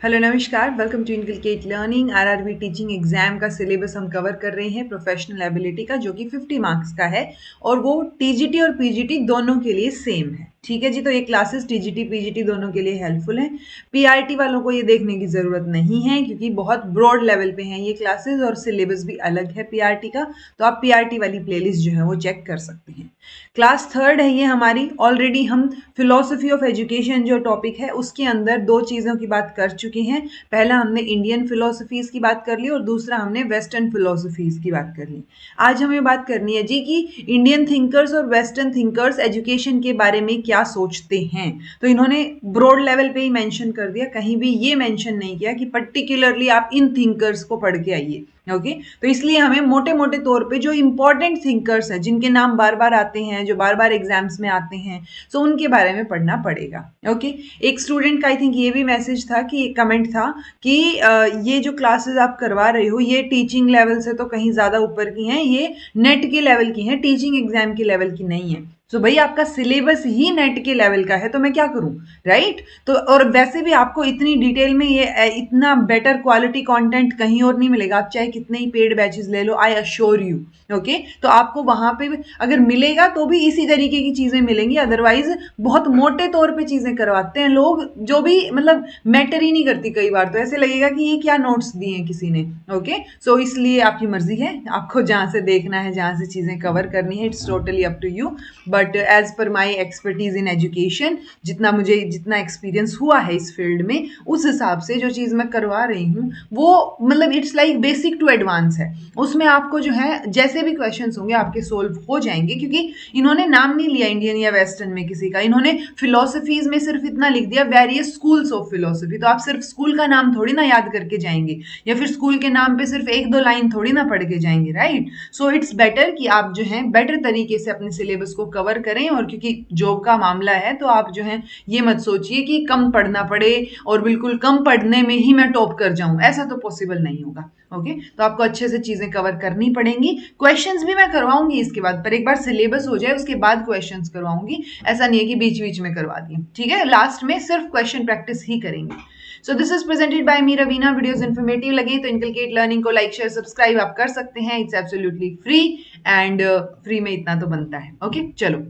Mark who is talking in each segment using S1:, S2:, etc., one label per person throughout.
S1: Hello नमस्कार, welcome to inculcate learning. RRB teaching exam का syllabus हम कवर कर रहे हैं प्रोफेशनल एबिलिटी का, जो कि 50 मार्क्स का है और वो टीजीटी और पीजीटी दोनों के लिए सेम है। ठीक है जी, तो ये क्लासेस टीजीटी पीजीटी दोनों के लिए हेल्पफुल हैं। पीआरटी वालों को ये देखने की ज़रूरत नहीं है क्योंकि बहुत ब्रॉड लेवल पे हैं ये क्लासेस और सिलेबस भी अलग है पीआरटी का, तो आप पीआरटी वाली प्लेलिस्ट जो है वो चेक कर सकते हैं। क्लास थर्ड है ये हमारी। ऑलरेडी हम फिलोसफी ऑफ एजुकेशन जो टॉपिक है उसके अंदर दो चीज़ों की बात कर चुके हैं। पहला हमने इंडियन फिलोसफीज़ की बात कर ली और दूसरा हमने वेस्टर्न फिलोसफीज़ की बात कर ली। आज हमें बात करनी है जी कि इंडियन थिंकर्स और वेस्टर्न थिंकर्स एजुकेशन के बारे में क्या सोचते हैं। तो इन्होंने ब्रॉड लेवल पे ही मेंशन कर दिया, कहीं भी ये मेंशन नहीं किया कि पर्टिकुलरली आप इन थिंकर्स को पढ़ के आइए। ओके, तो इसलिए हमें मोटे मोटे तौर पे जो इंपॉर्टेंट थिंकर्स हैं, जिनके नाम बार बार आते हैं, जो बार बार एग्जाम्स में आते हैं, सो उनके बारे में पढ़ना पड़ेगा। ओके, एक स्टूडेंट का आई थिंक ये भी मैसेज था कि कमेंट था कि ये जो क्लासेस आप करवा रहे हो ये टीचिंग लेवल से तो कहीं ज़्यादा ऊपर की हैं, ये नेट के लेवल की हैं, टीचिंग एग्जाम के लेवल की नहीं है। तो भाई आपका सिलेबस ही नेट के लेवल का है तो मैं क्या करूं, राइट? तो और वैसे भी आपको इतनी डिटेल में ये इतना बेटर क्वालिटी कंटेंट कहीं और नहीं मिलेगा, आप चाहे कितने ही पेड बैचेस ले लो, आई अश्योर यू। ओके, तो आपको वहां पे अगर मिलेगा तो भी इसी तरीके की चीजें मिलेंगी, अदरवाइज बहुत मोटे तौर पे चीजें करवाते हैं लोग, जो भी मतलब मैटर ही नहीं करती। कई बार तो ऐसे लगेगा कि ये क्या नोट्स दिए हैं किसी ने। ओके, सो इसलिए आपकी मर्जी है, आपको जहां से देखना है, जहां से चीजें कवर करनी है, it's totally up to you. But as per my expertise in education, जितना एक्सपीरियंस हुआ है इस फील्ड में, उस हिसाब से जो चीज़ मैं करवा रही हूँ वो मतलब it's like basic to advance है। उसमें आपको जो है जैसे भी क्वेश्चन होंगे आपके सोल्व हो जाएंगे, क्योंकि इन्होंने नाम नहीं लिया इंडियन या वेस्टर्न में किसी का, इन्होंने फिलोसफीज में सिर्फ इतना लिख दिया वेरियस स्कूल्स ऑफ फिलोसफी। तो आप सिर्फ स्कूल का नाम थोड़ी ना याद करके जाएंगे, या फिर स्कूल के नाम पे सिर्फ एक दो लाइन थोड़ी ना पढ़ के जाएंगे, राइट? सो इट्स बेटर कि आप जो है बेटर तरीके से अपने सिलेबस को कवर करें। और क्योंकि जॉब का मामला है तो आप जो है ये मत सोचिए कि कम पढ़ना पड़े और बिल्कुल कम पढ़ने में ही मैं टॉप कर जाऊं, ऐसा तो पॉसिबल नहीं होगा। ओके, तो आपको अच्छे से चीजें कवर करनी पड़ेंगी। क्वेश्चंस भी मैं करवाऊंगी इसके बाद, पर एक बार सिलेबस हो जाए उसके बाद क्वेश्चंस करवाऊंगी। ऐसा नहीं है कि बीच बीच में करवा दिए, ठीक है? लास्ट में सिर्फ क्वेश्चन प्रैक्टिस ही करेंगे। So this is presented by me Raveena. Videos informative लगे तो इनकलकेट लर्निंग को लाइक शेयर सब्सक्राइब आप कर सकते हैं। It's absolutely free and free में इतना तो बनता है। ओके, चलो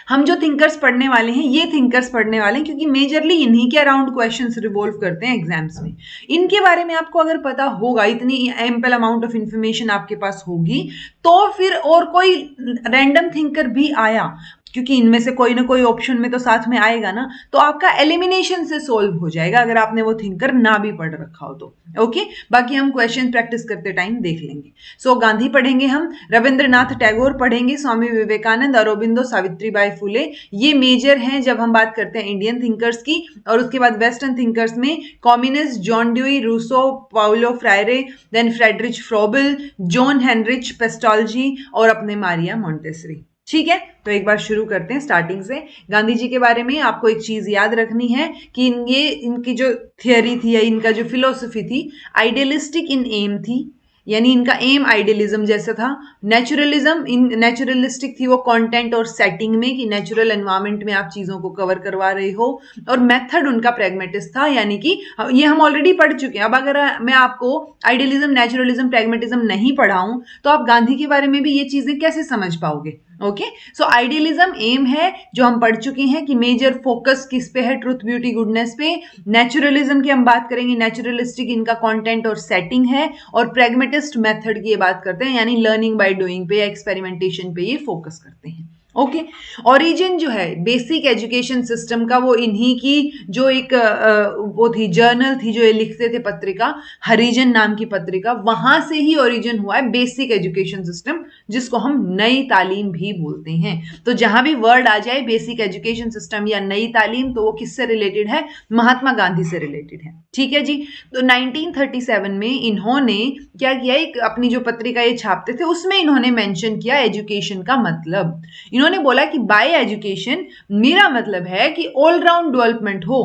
S1: हम जो थिंकर्स पढ़ने वाले हैं ये थिंकर्स पढ़ने वाले हैं क्योंकि मेजरली इन्हीं के अराउंड क्वेश्चंस रिवॉल्व करते हैं एग्जाम्स में। इनके बारे में आपको अगर पता होगा, इतनी एम्पल अमाउंट ऑफ इंफॉर्मेशन आपके पास होगी, तो फिर और कोई रैंडम थिंकर भी आया, क्योंकि इनमें से कोई ना कोई ऑप्शन में तो साथ में आएगा ना, तो आपका एलिमिनेशन से सोल्व हो जाएगा अगर आपने वो थिंकर ना भी पढ़ रखा हो तो। ओके, बाकी हम क्वेश्चन प्रैक्टिस करते टाइम देख लेंगे। सो गांधी पढ़ेंगे हम, रविंद्रनाथ टैगोर पढ़ेंगे, स्वामी विवेकानंद, अरबिंदो, सावित्रीबाई फुले, ये मेजर हैं जब हम बात करते हैं इंडियन थिंकर्स की। और उसके बाद वेस्टर्न थिंकर्स में communist, John Dewey, Rousseau, Paulo Freire, then Friedrich Froebel, John Heinrich Pestalozzi और अपने मारिया मोंटेसरी। ठीक है, तो एक बार शुरू करते हैं स्टार्टिंग से। गांधी जी के बारे में आपको एक चीज याद रखनी है कि इनकी जो थियोरी थी या इनका जो फिलोसफी थी, आइडियलिस्टिक इन एम थी, यानी इनका एम आइडियलिज्म जैसा था। नेचुरलिज्म इन नेचुरलिस्टिक थी वो कंटेंट और सेटिंग में, कि नेचुरल एनवायरनमेंट में आप चीजों को कवर करवा रहे हो। और मेथड उनका प्रैग्मेटिस्ट था, यानी कि ये हम ऑलरेडी पढ़ चुके हैं। अब अगर मैं आपको आइडियलिज्म, नेचुरलिज्म, प्रैग्मेटिज्म नहीं पढ़ाऊं तो आप गांधी के बारे में भी ये चीजें कैसे समझ पाओगे? ओके, सो आइडियलिज्म एम है जो हम पढ़ चुके हैं कि मेजर फोकस किस पे है, ट्रुथ, ब्यूटी, गुडनेस पे। नेचुरलिज्म की हम बात करेंगे, नेचुरलिस्टिक इनका कंटेंट और सेटिंग है। और प्रैग्मेटिस्ट मेथड की ये बात करते हैं, यानी लर्निंग बाय डूइंग पे या एक्सपेरिमेंटेशन पे ये फोकस करते हैं। ओके, ओरिजिन जो है बेसिक एजुकेशन सिस्टम का, वो इन्हीं की जो एक वो थी जर्नल थी जो ये लिखते थे, पत्रिका हरिजन नाम की पत्रिका, वहां से ही ओरिजिन हुआ है बेसिक एजुकेशन सिस्टम, जिसको हम नई तालीम भी बोलते हैं। तो जहां भी वर्ड आ जाए बेसिक एजुकेशन सिस्टम या नई तालीम, तो वो किससे रिलेटेड है? महात्मा गांधी से रिलेटेड है। ठीक है जी, तो 1937 में इन्होंने क्या किया, एक अपनी जो पत्रिका ये छापते थे उसमें इन्होंने मेंशन किया एजुकेशन का मतलब। इन्होंने बोला कि बाय एजुकेशन मेरा मतलब है कि ऑलराउंड डेवलपमेंट हो,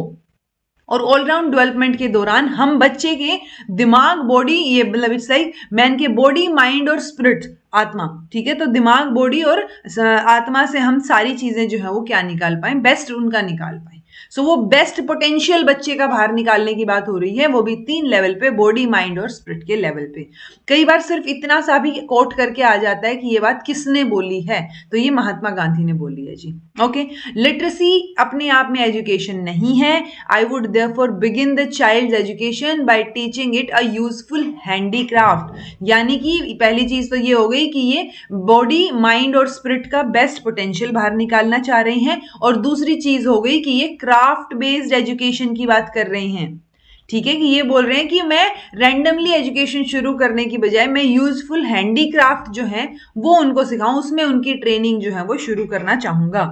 S1: और ऑलराउंड डेवलपमेंट के दौरान हम बच्चे के दिमाग, बॉडी, ये मतलब इट्स लाइक मैन के बॉडी, माइंड और स्पिरिट, आत्मा, ठीक है? तो दिमाग, बॉडी और आत्मा से हम सारी चीजें जो है वो क्या निकाल पाए, बेस्ट उनका निकाल पाए। सो वो बेस्ट पोटेंशियल बच्चे का बाहर निकालने की बात हो रही है, वो भी 3 लेवल पे, बॉडी, माइंड और स्पिरिट के लेवल पे। कई बार सिर्फ इतना सा भी कोट करके आ जाता है कि ये बात किसने बोली है, तो ये महात्मा गांधी ने बोली है जी। ओके, लिटरेसी अपने आप में एजुकेशन नहीं है। I would therefore begin the child's education by teaching it a useful handicraft. यानी कि पहली चीज तो ये हो गई कि ये बॉडी, माइंड और स्पिरिट का बेस्ट पोटेंशियल बाहर निकालना चाह रहे हैं, और दूसरी चीज हो गई कि ये क्राफ्ट बेस्ड एजुकेशन की बात कर रहे हैं। ठीक है, कि ये बोल रहे हैं कि मैं रैंडमली एजुकेशन शुरू करने की बजाय मैं यूजफुल हैंडीक्राफ्ट जो है वो उनको सिखाऊं, उसमें उनकी ट्रेनिंग जो है वो शुरू करना चाहूंगा।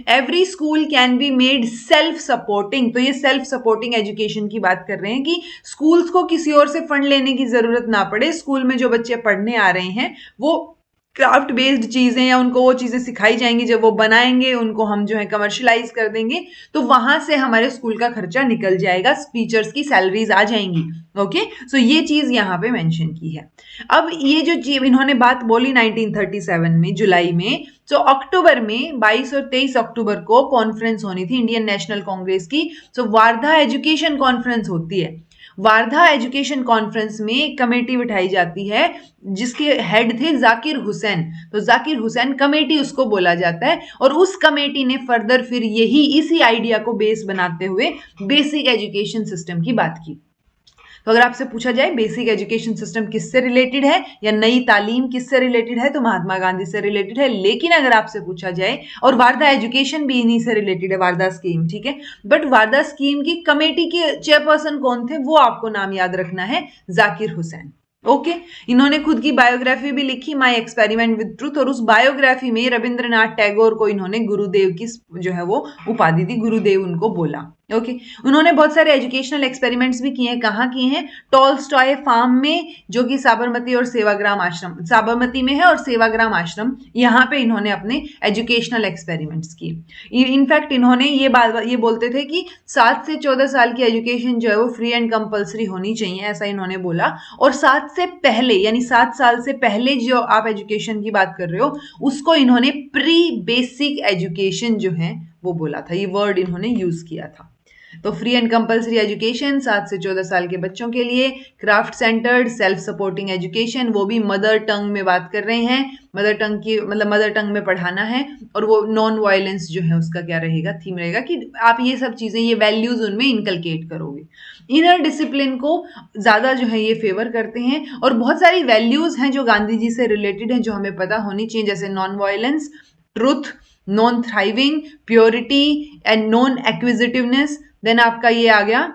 S1: Every school can be made self supporting, तो ये सेल्फ सपोर्टिंग एजुकेशन की बात कर रहे हैं कि स्कूल्स को किसी और से फंड लेने की जरूरत ना पड़े। स्कूल में जो बच्चे पढ़ने आ रहे हैं वो क्राफ्ट बेस्ड चीजें या उनको वो चीजें सिखाई जाएंगी, जब वो बनाएंगे उनको हम जो है कमर्शलाइज कर देंगे, तो वहां से हमारे स्कूल का खर्चा निकल जाएगा, टीचर्स की सैलरीज आ जाएंगी। ओके, सो ये चीज यहाँ पे मेंशन की है। अब ये जो इन्होंने बात बोली 1937 में जुलाई में, तो अक्टूबर में 22 और 23 अक्टूबर को कॉन्फ्रेंस होनी थी इंडियन नेशनल कांग्रेस की। सो वार्धा एजुकेशन कॉन्फ्रेंस होती है। वार्धा एजुकेशन कॉन्फ्रेंस में एक कमेटी बिठाई जाती है जिसके हेड थे जाकिर हुसैन। तो जाकिर हुसैन कमेटी उसको बोला जाता है, और उस कमेटी ने फर्दर फिर यही इसी आइडिया को बेस बनाते हुए बेसिक एजुकेशन सिस्टम की बात की। तो अगर आपसे पूछा जाए बेसिक एजुकेशन सिस्टम किससे रिलेटेड है या नई तालीम किससे रिलेटेड है, तो महात्मा गांधी से रिलेटेड है। लेकिन अगर आपसे पूछा जाए, और वार्धा एजुकेशन भी इन्हीं से रिलेटेड है, वार्धा स्कीम, ठीक है, बट वार्धा स्कीम की कमेटी के चेयरपर्सन कौन थे वो आपको नाम याद रखना है, जाकिर हुसैन। ओके, इन्होंने खुद की बायोग्राफी भी लिखी, माई एक्सपेरिमेंट विद ट्रूथ, और उस बायोग्राफी में रविंद्रनाथ टैगोर को इन्होंने गुरुदेव की जो है वो उपाधि दी, गुरुदेव उनको बोला। ओके, उन्होंने बहुत सारे एजुकेशनल एक्सपेरिमेंट्स भी किए हैं। कहाँ किए हैं? टॉलस्टॉय फार्म में, जो कि साबरमती और सेवाग्राम आश्रम, साबरमती में है और सेवाग्राम आश्रम, यहाँ पे इन्होंने अपने एजुकेशनल एक्सपेरिमेंट्स किए। इनफैक्ट इन्होंने ये बोलते थे कि 7 से 14 साल की एजुकेशन जो है वो फ्री एंड कंपल्सरी होनी चाहिए, ऐसा इन्होंने बोला। और 7 से पहले यानी 7 साल से पहले जो आप एजुकेशन की बात कर रहे हो उसको इन्होंने प्री बेसिक एजुकेशन जो है वो बोला था, ये वर्ड इन्होंने यूज किया था। तो फ्री एंड कंपल्सरी एजुकेशन 7 से 14 साल के बच्चों के लिए, craft centred self supporting education, वो भी मदर टंग में बात कर रहे हैं, मदर टंग की मतलब मदर टंग में पढ़ाना है, और वो नॉन वायलेंस जो है उसका क्या रहेगा, थीम रहेगा कि आप ये सब चीजें, ये वैल्यूज उनमें इनकलकेट करोगे। इनर डिसिप्लिन को ज्यादा जो है ये फेवर करते हैं, और बहुत सारी वैल्यूज हैं जो गांधी जी से रिलेटेड हैं जो हमें पता होनी चाहिए, जैसे non violence, truth, non thriving, purity and non acquisitiveness. Then आपका ये आ गया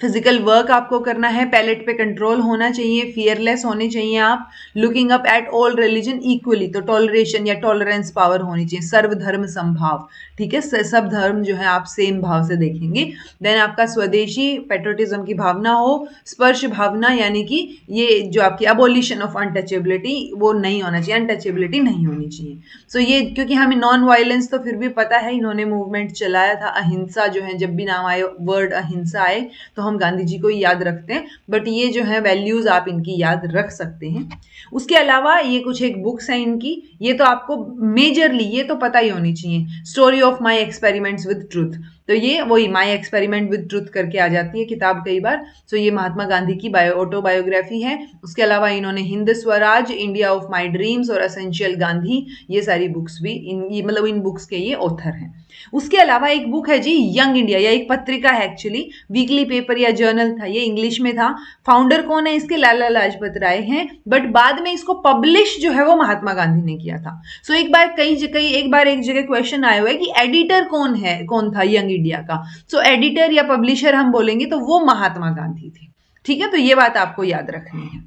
S1: फिजिकल वर्क आपको करना है, पैलेट पे कंट्रोल होना चाहिए, फियरलेस होने चाहिए आप, looking up at all religion equally, तो टॉलरेशन या टॉलरेंस पावर होनी चाहिए, सर्वधर्म समभाव, ठीक है, सब धर्म जो है आप सेम भाव से देखेंगे। देन आपका स्वदेशी पेट्रोटिज्म की भावना हो, स्पर्श भावना यानी कि ये जो आपकी अबोलिशन ऑफ अनटचेबिलिटी वो नहीं होना चाहिए, अनटचेबिलिटी नहीं होनी चाहिए। सो ये क्योंकि हमें नॉन वायलेंस तो फिर भी पता है, इन्होंने मूवमेंट चलाया था, अहिंसा जो है जब भी नाम आए, वर्ड अहिंसा आए तो हम गांधी जी को याद रखते हैं, बट ये जो है वैल्यूज आप इनकी याद रख सकते हैं। उसके अलावा ये कुछ एक बुक्स हैं इनकी, ये तो आपको मेजरली ये तो पता ही होनी चाहिए, story of my experiments with truth, तो ये वही माई एक्सपेरिमेंट विद ट्रूथ करके आ जाती है किताब कई बार। सो ये महात्मा गांधी की ऑटोबायोग्राफी है। उसके अलावा इन्होंने Hind Swaraj, India of my dreams और एसेंशियल गांधी, ये सारी बुक्स भी मतलब इन बुक्स के ये ऑथर हैं। उसके अलावा एक बुक है जी यंग इंडिया, या एक पत्रिका है एक्चुअली, वीकली पेपर या जर्नल था, ये इंग्लिश में था। फाउंडर कौन है इसके? लाला लाजपत राय हैं, बट बाद में इसको पब्लिश जो है वो महात्मा गांधी ने किया था। सो एक बार एक जगह क्वेश्चन आया हुआ है कि एडिटर कौन था यंग इंडिया का। सो एडिटर या पब्लिशर हम बोलेंगे तो वो महात्मा गांधी थे, ठीक है, तो ये बात आपको याद रखनी है।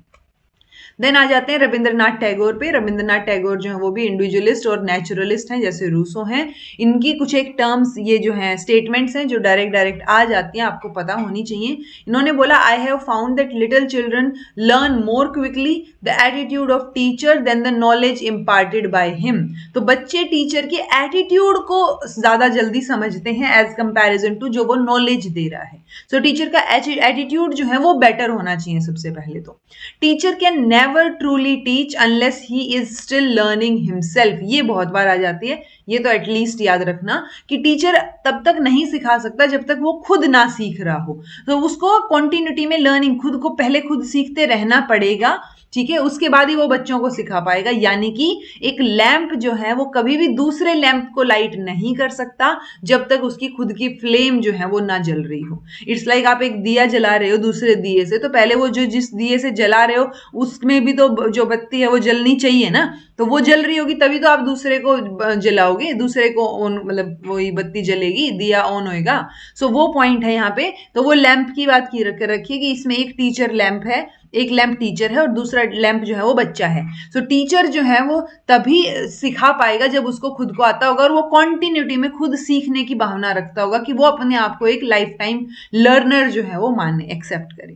S1: देन आ जाते हैं रविंद्रनाथ टैगोर पे। रविंद्रनाथ टैगोर जो है वो भी इंडिविजुअलिस्ट और नेचुरलिस्ट हैं, जैसे रूसो हैं। इनकी कुछ एक टर्म्स ये जो हैं स्टेटमेंट्स हैं जो डायरेक्ट आ जाती हैं, आपको पता होनी चाहिए। इन्होंने बोला, I have found that little children learn more quickly the attitude of teacher than the knowledge imparted by him. तो बच्चे टीचर के एटीट्यूड को ज्यादा जल्दी समझते हैं एज कंपैरिजन टू जो वो नॉलेज दे रहा है। सो टीचर का एटीट्यूड जो है वो बेटर होना चाहिए सबसे पहले तो। Teacher can never truly teach unless he is still learning himself. ये बहुत बार आ जाती है, ये तो एटलीस्ट याद रखना कि टीचर तब तक नहीं सिखा सकता जब तक वो खुद ना सीख रहा हो। तो उसको कॉन्टिन्यूटी में लर्निंग, खुद को पहले खुद सीखते रहना पड़ेगा, ठीक है, उसके बाद ही वो बच्चों को सिखा पाएगा। यानी कि एक लैंप जो है वो कभी भी दूसरे लैंप को लाइट नहीं कर सकता जब तक उसकी खुद की फ्लेम जो है वो ना जल रही हो। इट्स लाइक आप एक दिया जला रहे हो दूसरे दिए से, तो पहले वो जो जिस दिए से जला रहे हो उसमें भी तो जो बत्ती है वो जलनी चाहिए ना, तो वो जल रही होगी तभी तो आप दूसरे को जलाओगे, दूसरे को ऑन, मतलब वही बत्ती जलेगी, दिया ऑन होएगा। सो वो पॉइंट है यहाँ पे। तो वो लैंप की बात की रखिए कि इसमें एक टीचर लैंप है, एक लैंप टीचर है और दूसरा लैंप जो है वो बच्चा है। सो टीचर जो है वो तभी सिखा पाएगा जब उसको खुद को आता होगा और वो कॉन्टिन्यूटी में खुद सीखने की भावना रखता होगा कि वो अपने आप को एक लाइफ टाइम लर्नर जो है वो माने, एक्सेप्ट करे।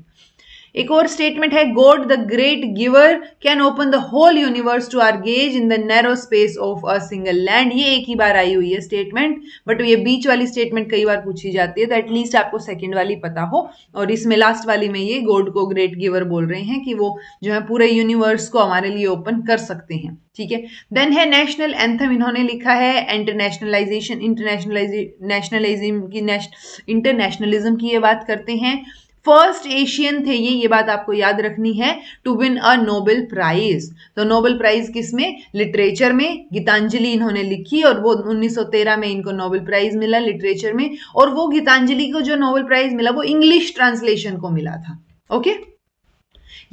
S1: एक और स्टेटमेंट है, God the great giver can open the whole universe to our gaze in the narrow space of a single land. ये एक ही बार आई हुई है स्टेटमेंट, बट ये बीच वाली स्टेटमेंट कई बार पूछी जाती है, तो एटलीस्ट आपको सेकंड वाली पता हो। और इसमें लास्ट वाली में ये गॉड को ग्रेट गिवर बोल रहे हैं कि वो जो है पूरे यूनिवर्स को हमारे लिए ओपन कर सकते हैं, ठीक है। देन है नेशनल एंथम, इन्होंने लिखा है इंटरनेशनलाइजेशन, इंटरनेशनलिज्म की ये बात करते हैं। फर्स्ट एशियन थे ये बात आपको याद रखनी है, to win a Nobel prize. तो नोबेल प्राइज किसमें? लिटरेचर में। गीतांजलि इन्होंने लिखी और वो 1913 में इनको नोबेल प्राइज मिला लिटरेचर में, और वो गीतांजलि को जो नोबेल प्राइज मिला वो इंग्लिश ट्रांसलेशन को मिला था। ओके,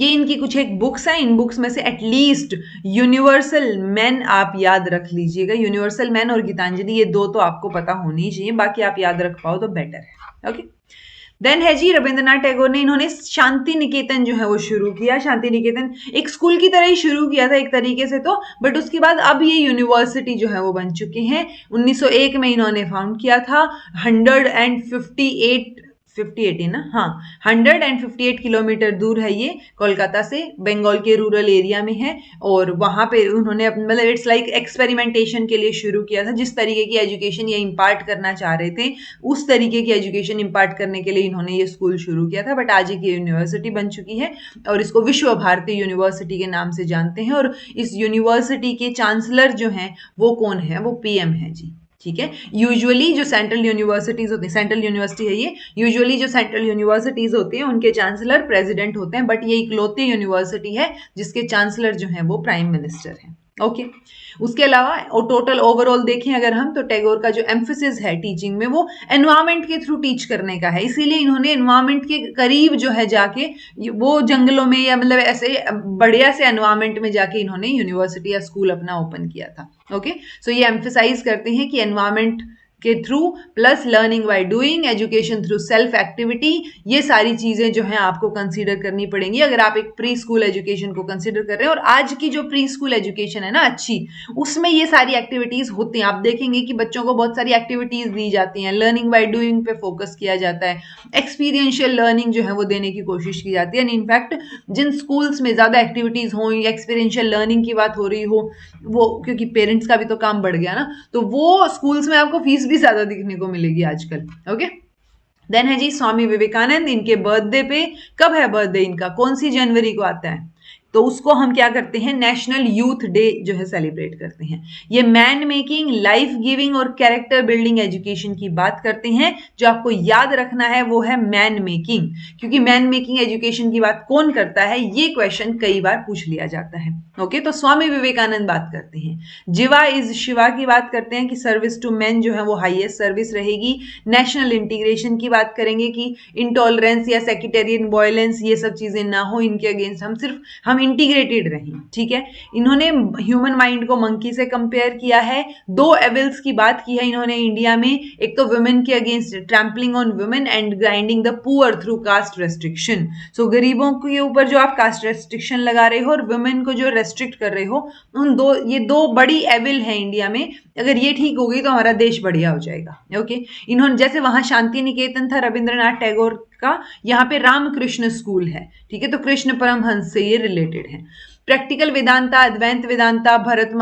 S1: ये इनकी कुछ एक बुक्स है, इन बुक्स में से एटलीस्ट यूनिवर्सल मैन आप याद रख लीजिएगा। यूनिवर्सल मैन और गीतांजलि, ये दो तो आपको पता होनी चाहिए, बाकी आप याद रख पाओ तो बेटर है। ओके, देन है जी रविंद्रनाथ टैगोर ने, इन्होंने शांति निकेतन जो है वो शुरू किया। शांति निकेतन एक स्कूल की तरह ही शुरू किया था एक तरीके से तो, बट उसके बाद अब ये यूनिवर्सिटी जो है वो बन चुके हैं। 1901 में इन्होंने फाउंड किया था। 158 है ना, हाँ, 158 किलोमीटर दूर है ये कोलकाता से, बंगाल के रूरल एरिया में है। और वहां पे उन्होंने मतलब इट्स लाइक एक्सपेरिमेंटेशन के लिए शुरू किया था। जिस तरीके की एजुकेशन ये इम्पार्ट करना चाह रहे थे उस तरीके की एजुकेशन इम्पार्ट करने के लिए इन्होंने ये स्कूल शुरू किया था, बट आज ये यूनिवर्सिटी बन चुकी है और इसको विश्व भारती यूनिवर्सिटी के नाम से जानते हैं। और इस यूनिवर्सिटी के चांसलर जो हैं वो कौन है? वो पीएम है जी, ठीक है। यूजुअली जो सेंट्रल यूनिवर्सिटीज होती है, सेंट्रल यूनिवर्सिटी है ये, यूजुअली जो सेंट्रल यूनिवर्सिटीज होती हैं उनके चांसलर प्रेसिडेंट होते हैं, बट ये इकलौती यूनिवर्सिटी है जिसके चांसलर जो है वो प्राइम मिनिस्टर है। ओके, उसके अलावा और टोटल ओवरऑल देखें अगर हम, तो टैगोर का जो एम्फेसिस है टीचिंग में वो एनवायरमेंट के थ्रू टीच करने का है। इसीलिए इन्होंने एनवायरमेंट के करीब जो है जाके वो जंगलों में या मतलब ऐसे बढ़िया से एनवायरमेंट में जाके इन्होंने यूनिवर्सिटी या स्कूल अपना ओपन किया था। ओके, सो ये एम्फेसाइज करते हैं कि एनवायरमेंट के through plus learning by doing, education through self activity, ये सारी चीजें जो हैं आपको कंसीडर करनी पड़ेंगी अगर आप एक प्री स्कूल एजुकेशन को कंसीडर कर रहे हैं। और आज की जो प्री स्कूल एजुकेशन है ना अच्छी, उसमें ये सारी एक्टिविटीज होती हैं। आप देखेंगे कि बच्चों को बहुत सारी एक्टिविटीज दी जाती हैं, लर्निंग बाय डूइंग पे फोकस किया जाता है, एक्सपीरियंशियल लर्निंग जो है वो देने की कोशिश की जाती है। एंड इनफैक्ट जिन स्कूल्स में ज्यादा एक्टिविटीज हो या एक्सपीरियंशियल लर्निंग की बात हो रही हो, वो क्योंकि पेरेंट्स का भी तो काम बढ़ गया ना, तो वो स्कूल्स में आपको फीस भी ज्यादा दिखने को मिलेगी आजकल। ओके, देन है जी स्वामी विवेकानंद, इनके बर्थडे पे, कब है बर्थडे इनका, कौन सी जनवरी को आता है? तो उसको हम क्या करते हैं, नेशनल यूथ डे जो है सेलिब्रेट करते हैं। ये मैन मेकिंग, लाइफ गिविंग और कैरेक्टर बिल्डिंग एजुकेशन की बात करते हैं। जो आपको याद रखना है वो है मैन मेकिंग, क्योंकि मैन मेकिंग एजुकेशन की बात कौन करता है, ये क्वेश्चन कई बार पूछ लिया जाता है। ओके, तो स्वामी विवेकानंद बात करते हैं। जिवा इज शिवा की बात करते हैं कि सर्विस टू मैन जो है वो हाईएस्ट सर्विस रहेगी। नेशनल इंटीग्रेशन की बात करेंगे कि इंटॉलरेंस या सेक्टेरियन वायलेंस ये सब चीजें ना हो इनके अगेंस्ट, हम इंटीग्रेटेड रहें, ठीक है। इन्होंने ह्यूमन माइंड को मंकी से कंपेयर किया है। 2 एविल्स की बात की है इन्होंने इंडिया में, एक तो वुमेन के against trampling on women and grinding the poor through caste restriction. So गरीबों के ऊपर जो आप कास्ट रेस्ट्रिक्शन लगा रहे हो और वुमेन को जो रेस्ट्रिक्ट कर रहे हो, ये दो बड़ी एविल है इंडिया में। अगर ये ठीक हो गई तो हमारा देश बढ़िया हो जाएगा। ओके, इन्होंने जैसे वहां शांति निकेतन था रविंद्रनाथ टैगोर का, यहाँ पे रामकृष्ण स्कूल है, ठीक है, तो कृष्ण परमहंस से ये रिलेटेड है। प्रैक्टिकल वेदांता, अद्वैत वेदांता, भारतम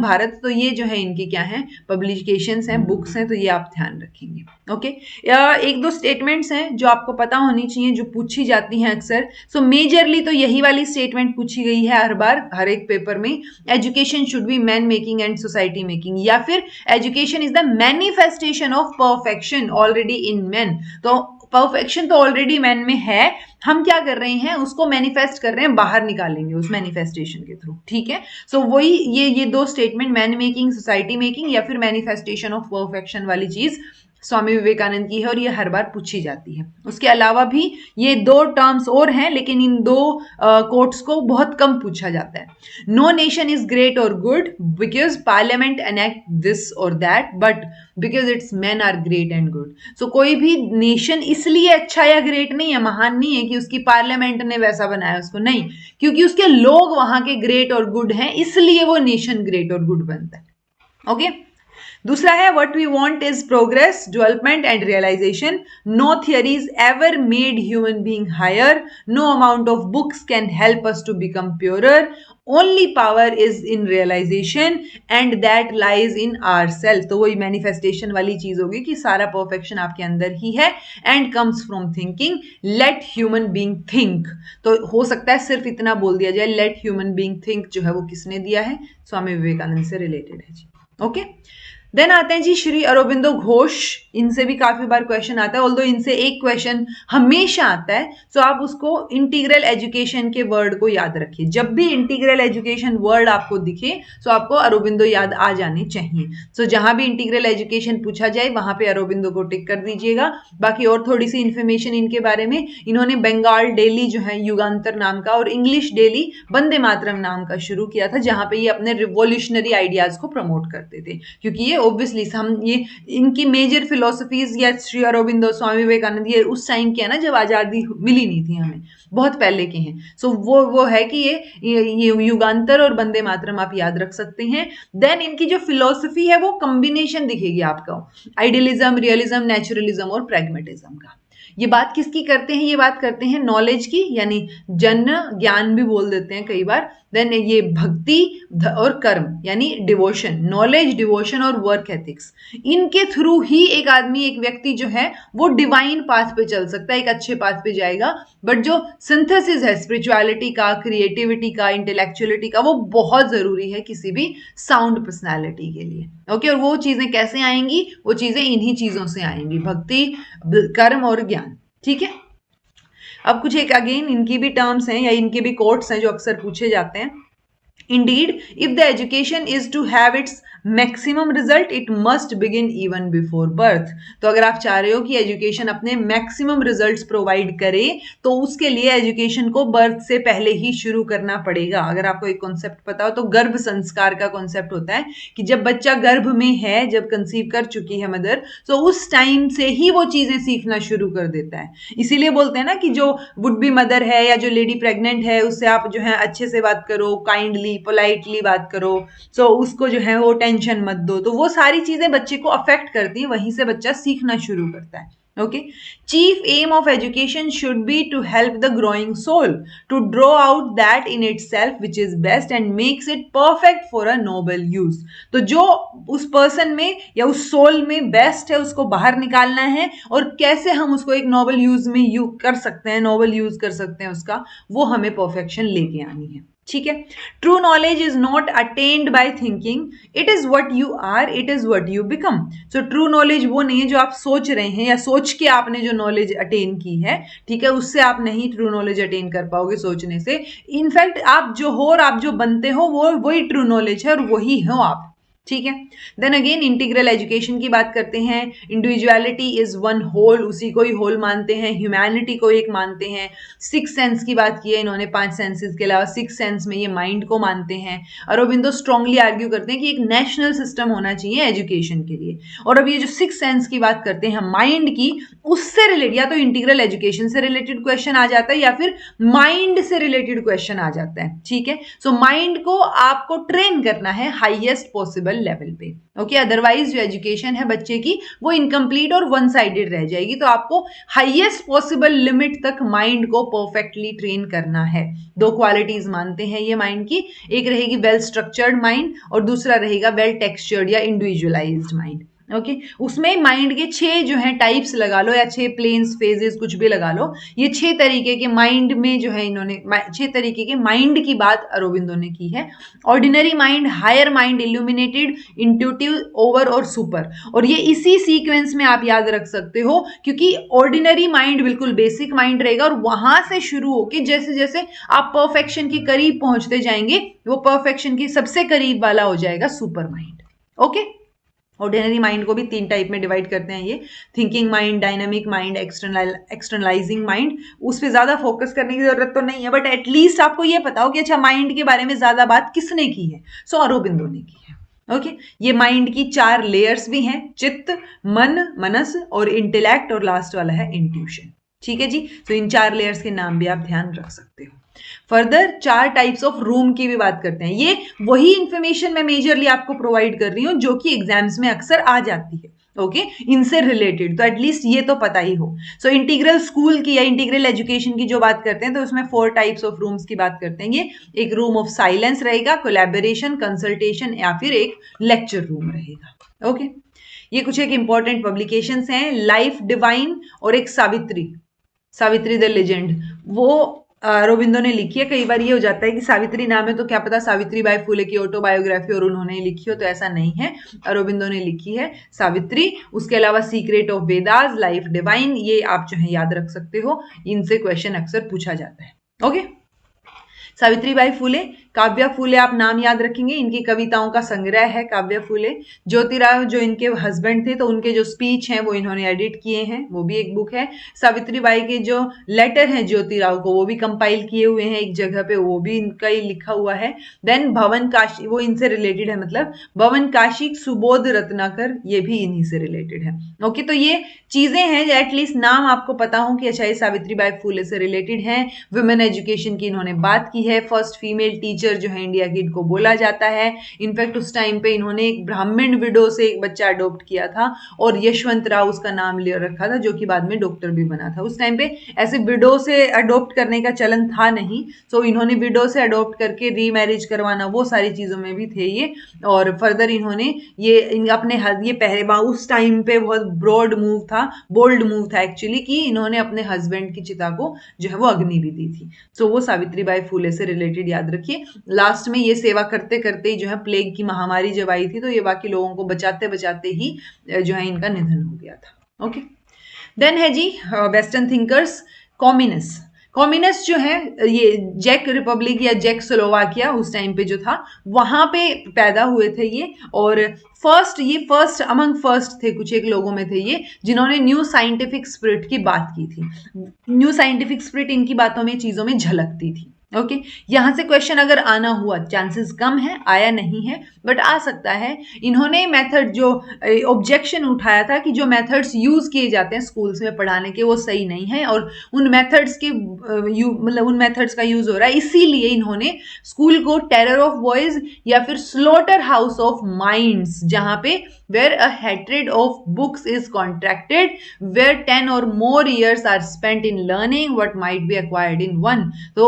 S1: भारत, तो ये जो है इनकी क्या है, पब्लिकेशंस हैं, बुक्स हैं, तो ये आप ध्यान रखेंगे। ओके, एक दो स्टेटमेंट्स हैं जो आपको पता होनी चाहिए, जो पूछी जाती हैं अक्सर। सो मेजरली तो यही वाली स्टेटमेंट पूछी गई है हर बार, हर एक पेपर में, education should B man making and society making, या फिर education is the manifestation of perfection already in man. तो परफेक्शन तो ऑलरेडी मैन में है, हम क्या कर रहे हैं, उसको मैनिफेस्ट कर रहे हैं, बाहर निकालेंगे उस मैनिफेस्टेशन के थ्रू। ठीक है, सो वही ये दो statement, man making, society making, या फिर मैनिफेस्टेशन ऑफ परफेक्शन वाली चीज स्वामी विवेकानंद की है, और ये हर बार पूछी जाती है। उसके अलावा भी ये दो टर्म्स और हैं, लेकिन इन दो कोट्स को बहुत कम पूछा जाता है। नो नेशन इज ग्रेट और good because parliament enact this और that, but because its men are great and good. So कोई भी नेशन इसलिए अच्छा या ग्रेट नहीं है, महान नहीं है, कि उसकी पार्लियामेंट ने वैसा बनाया उसको, नहीं, क्योंकि उसके लोग वहां के ग्रेट और गुड हैं, इसलिए वो नेशन ग्रेट और गुड बनता है। ओके, दूसरा है what we want is progress, development and realisation. No theories ever made human being higher, no amount of books can help us to become purer, only power is in realisation and that lies in ourself. तो वही manifestation वाली चीज होगी कि सारा perfection आपके अंदर ही है, and comes from thinking, let human being think. तो हो सकता है सिर्फ इतना बोल दिया जाए, लेट ह्यूमन बीइंग थिंक, जो है वो किसने दिया है, स्वामी विवेकानंद से रिलेटेड है जी। ओके, देन आते हैं जी श्री अरबिंदो घोष। इनसे भी काफी बार क्वेश्चन आता है, ऑल्दो इनसे एक क्वेश्चन हमेशा आता है, तो आप उसको इंटीग्रल एजुकेशन के वर्ड को याद रखिए। जब भी इंटीग्रल एजुकेशन वर्ड आपको दिखे तो आपको अरबिंदो याद आ जाने चाहिए। सो जहां भी इंटीग्रल एजुकेशन पूछा जाए वहां पे अरबिंदो को टिक कर दीजिएगा। बाकी और थोड़ी सी इन्फॉर्मेशन इनके बारे में, इन्होंने बंगाल डेली जो है युगांतर नाम का, और इंग्लिश डेली वंदे मातरम नाम का शुरू किया था, जहां पे ये अपने रिवोल्यूशनरी आइडियाज को प्रमोट करते थे, क्योंकि ये ऑब्वियसली हम ये इनकी मेजर फिलोसफीज, या श्री अरबिंदो, स्वामी विवेकानंद, ये उस टाइम के है ना जब आजादी मिली नहीं थी हमें, बहुत पहले के हैं। सो वो है कि ये युगांतर और वंदे मातरम आप याद रख सकते हैं। देन इनकी जो फिलोसफी है वो कॉम्बिनेशन दिखेगी आपको, आइडियलिज्म, रियलिज्म, नेचुरलिज्म और प्रैग्मेटिज्म का। ये बात किसकी करते हैं, ये बात करते हैं नॉलेज की, यानी जन ज्ञान भी बोल देते हैं कई बार। देन ये भक्ति और कर्म, यानी डिवोशन, नॉलेज, डिवोशन और वर्क एथिक्स, इनके थ्रू ही एक आदमी, एक व्यक्ति जो है वो डिवाइन पाथ पे चल सकता है, एक अच्छे पाथ पे जाएगा। बट जो सिंथेसिस है स्पिरिचुअलिटी का, क्रिएटिविटी का, इंटेलेक्चुअलिटी का, वो बहुत जरूरी है किसी भी साउंड पर्सनैलिटी के लिए। ओके, और वो चीजें कैसे आएंगी, वो चीजें इन्हीं चीजों से आएंगी, भक्ति, कर्म और ज्ञान। ठीक है, अब कुछ एक अगेन इनकी भी टर्म्स हैं या इनके भी कोट्स हैं जो अक्सर पूछे जाते हैं। Indeed, if the education is to have its maximum result, it must begin even before birth. तो अगर आप चाह रहे हो कि एजुकेशन अपने मैक्सिमम रिजल्ट्स प्रोवाइड करे, तो उसके लिए एजुकेशन को बर्थ से पहले ही शुरू करना पड़ेगा। अगर आपको एक कॉन्सेप्ट पता हो तो गर्भ संस्कार का कॉन्सेप्ट होता है कि जब बच्चा गर्भ में है, जब कंसीव कर चुकी है मदर, तो उस टाइम से ही वो चीजें सीखना शुरू कर देता है। इसीलिए बोलते हैं ना कि जो वुड बी मदर है या जो लेडी प्रेग्नेंट है, उससे आप जो है अच्छे से बात करो, काइंडली, पोलाइटली बात करो, सो उसको जो है वो टेंशन मत दो। तो वो सारी चीजें बच्चे को अफेक्ट करती है, वहीं से बच्चा सीखना शुरू करता है। Okay, chief aim of education should be to help the growing soul to draw out that in itself which is best and makes it perfect for a noble use. तो जो उस पर्सन में या उस सोल में best है उसको बाहर निकालना है, और कैसे हम उसको एक नोबल यूज में कर सकते हैं, नोबल यूज कर सकते हैं उसका, वो हमें परफेक्शन लेके आनी है। ठीक है, true knowledge is not attained by thinking, it is what you are, it is what you become. So true knowledge वो नहीं है जो आप सोच रहे हैं या सोच के आपने जो नॉलेज अटेन की है, ठीक है, उससे आप नहीं ट्रू नॉलेज अटेन कर पाओगे सोचने से। इनफैक्ट आप जो हो और आप जो बनते हो वो वही ट्रू नॉलेज है और वही हो आप। ठीक है, देन अगेन इंटीग्रल एजुकेशन की बात करते हैं। इंडिविजुअलिटी इज वन होल, उसी को ही होल मानते हैं, ह्यूमैनिटी को एक मानते हैं। सिक्स सेंस की बात की है इन्होंने, 5 सेंसेस के अलावा सिक्स सेंस में ये माइंड को मानते हैं। अरबिंदो स्ट्रांगली आर्ग्यू करते हैं कि एक नेशनल सिस्टम होना चाहिए एजुकेशन के लिए। और अब ये जो सिक्स सेंस की बात करते हैं माइंड की, उससे रिलेटेड या तो इंटीग्रल एजुकेशन से रिलेटेड क्वेश्चन आ जाता है या फिर माइंड से रिलेटेड क्वेश्चन आ जाता है। ठीक है, सो माइंड को आपको ट्रेन करना है हाईएस्ट पॉसिबल लेवल पे। ओके, अदरवाइज जो एजुकेशन है बच्चे की वो इनकम्प्लीट और वन साइडेड रह जाएगी। तो आपको हाईएस्ट पॉसिबल लिमिट तक माइंड को परफेक्टली ट्रेन करना है। दो क्वालिटीज मानते हैं ये माइंड की, एक रहेगी वेल स्ट्रक्चर्ड माइंड और दूसरा रहेगा वेल टेक्सचर्ड या इंडिविजुअलाइज्ड माइंड। ओके, उसमें माइंड के 6 जो है टाइप्स लगा लो या 6 प्लेन्स फेजेस कुछ भी लगा लो। ये 6 तरीके के माइंड में जो है इन्होंने 6 तरीके के माइंड की बात अरबिंदो ने की है। Ordinary mind, higher mind, illuminated, intuitive, over और सुपर। और ये इसी सीक्वेंस में आप याद रख सकते हो, क्योंकि ऑर्डिनरी माइंड बिल्कुल बेसिक माइंड रहेगा और वहां से शुरू होके जैसे जैसे आप परफेक्शन के करीब पहुंचते जाएंगे वो परफेक्शन की सबसे करीब वाला हो जाएगा super mind. Okay, ordinary mind को भी 3 टाइप में डिवाइड करते हैं ये, thinking mind, dynamic mind, externalising mind. उस पर ज्यादा फोकस करने की जरूरत तो नहीं है, बट एटलीस्ट आपको ये पता हो कि अच्छा माइंड के बारे में ज्यादा बात किसने की है। सो अरबिंदो ने की है। ओके, ये माइंड की 4 लेयर्स भी हैं, चित्त, मन, मनस और इंटेलेक्ट, और लास्ट वाला है इंट्यूशन। ठीक है जी, तो इन 4 लेयर्स के नाम भी आप ध्यान रख सकते हो। फर्दर 4 टाइप्स ऑफ रूम की भी बात करते हैं। ये वही इंफॉर्मेशन मैं मेजरली आपको प्रोवाइड कर रही हूं जो कि एग्जाम्स में अक्सर आ जाती है। ओके, इनसे रिलेटेड तो एटलीस्ट ये तो पता ही हो। सो इंटीग्रल स्कूल की या इंटीग्रल एजुकेशन की जो बात करते हैं तो उसमें 4 टाइप्स ऑफ रूम्स की बात करते हैं। ये एक रूम ऑफ साइलेंस रहेगा, कोलैबोरेशन, कंसल्टेशन या फिर एक लेक्चर रूम रहेगा। ओके, ये कुछ एक इंपॉर्टेंट पब्लिकेशंस हैं, लाइफ डिवाइन और एक सावित्री, सावित्री द लेजेंड, वो अरबिंदो ने लिखी है। कई बार ये हो जाता है कि सावित्री नाम है तो क्या पता सावित्री बाई फुले की ऑटोबायोग्राफी और उन्होंने लिखी हो, तो ऐसा नहीं है, अरबिंदो ने लिखी है सावित्री। उसके अलावा secret of Vedas, life divine, ये आप जो है याद रख सकते हो, इनसे क्वेश्चन अक्सर पूछा जाता है। ओके, सावित्रीबाई फुले, काव्या फुले आप नाम याद रखेंगे, इनकी कविताओं का संग्रह है काव्या फुले। ज्योतिराव जो इनके हस्बैंड थे तो उनके जो स्पीच हैं वो इन्होंने एडिट किए हैं, वो भी एक बुक है। सावित्रीबाई के जो लेटर हैं ज्योतिराव को वो भी कंपाइल किए हुए हैं एक जगह पे, वो भी इनका ही लिखा हुआ है। देन भवन काशी, वो इनसे रिलेटेड है, मतलब भवन काशी, सुबोध रत्नाकर, ये भी इन्हीं से रिलेटेड है। ओके, तो ये चीजें हैं एटलीस्ट नाम आपको पता हो कि अच्छा ये सावित्रीबाई फुले से रिलेटेड है। वुमेन एजुकेशन की इन्होंने बात की है, फर्स्ट फीमेल टीचर जो है इंडिया की इनको बोला जाता है। इनफैक्ट उस टाइम पे इन्होंने एक ब्राह्मण विडो से एक बच्चा अडॉप्ट किया था और यशवंत राव उसका नाम ले रखा था, जो कि बाद में डॉक्टर भी बना था। उस टाइम पे ऐसे विडो से अडॉप्ट करने का चलन था नहीं, सो इन्होंने विडो से अडॉप्ट करके रीमैरिज करवाना, वो सारी चीजों में भी थे ये। और फर्दर इन्होंने ये अपने ये पहले उस टाइम पे बहुत ब्रॉड मूव था, बोल्ड मूव था एक्चुअली, कि इन्होंने अपने हस्बैंड की चिता को जो है वो अग्नि भी दी थी। सो वो सावित्रीबाई फुले से रिलेटेड याद रखिए। लास्ट में ये सेवा करते करते ही जो है प्लेग की महामारी जब आई थी तो ये बाकी लोगों को बचाते बचाते ही जो है इनका निधन हो गया था। ओके, देन है जी वेस्टर्न थिंकर्स, कॉम्युनिस्ट। कॉम्युनिस्ट जो है ये चेक रिपब्लिक या चेक स्लोवाकिया उस टाइम पे जो था वहां पे पैदा हुए थे ये, और फर्स्ट अमंग फर्स्ट थे, कुछ एक लोगों में थे ये जिन्होंने न्यू साइंटिफिक स्पिरिट की बात की थी। न्यू साइंटिफिक स्पिरिट इनकी बातों में, चीजों में झलकती थी। ओके, यहां से क्वेश्चन अगर आना हुआ, चांसेस कम है, आया नहीं है बट आ सकता है। इन्होंने मेथड जो ऑब्जेक्शन उठाया था कि जो मेथड्स यूज किए जाते हैं स्कूल्स में पढ़ाने के वो सही नहीं है और उन मेथड्स के मतलब उन मेथड्स का यूज हो रहा है, इसीलिए इन्होंने स्कूल को टेरर ऑफ बॉयज या फिर स्लॉटर हाउस ऑफ माइंड्स, जहां पे where a hatred of books is contracted, where 10 or more years are spent in learning what might be acquired in one। तो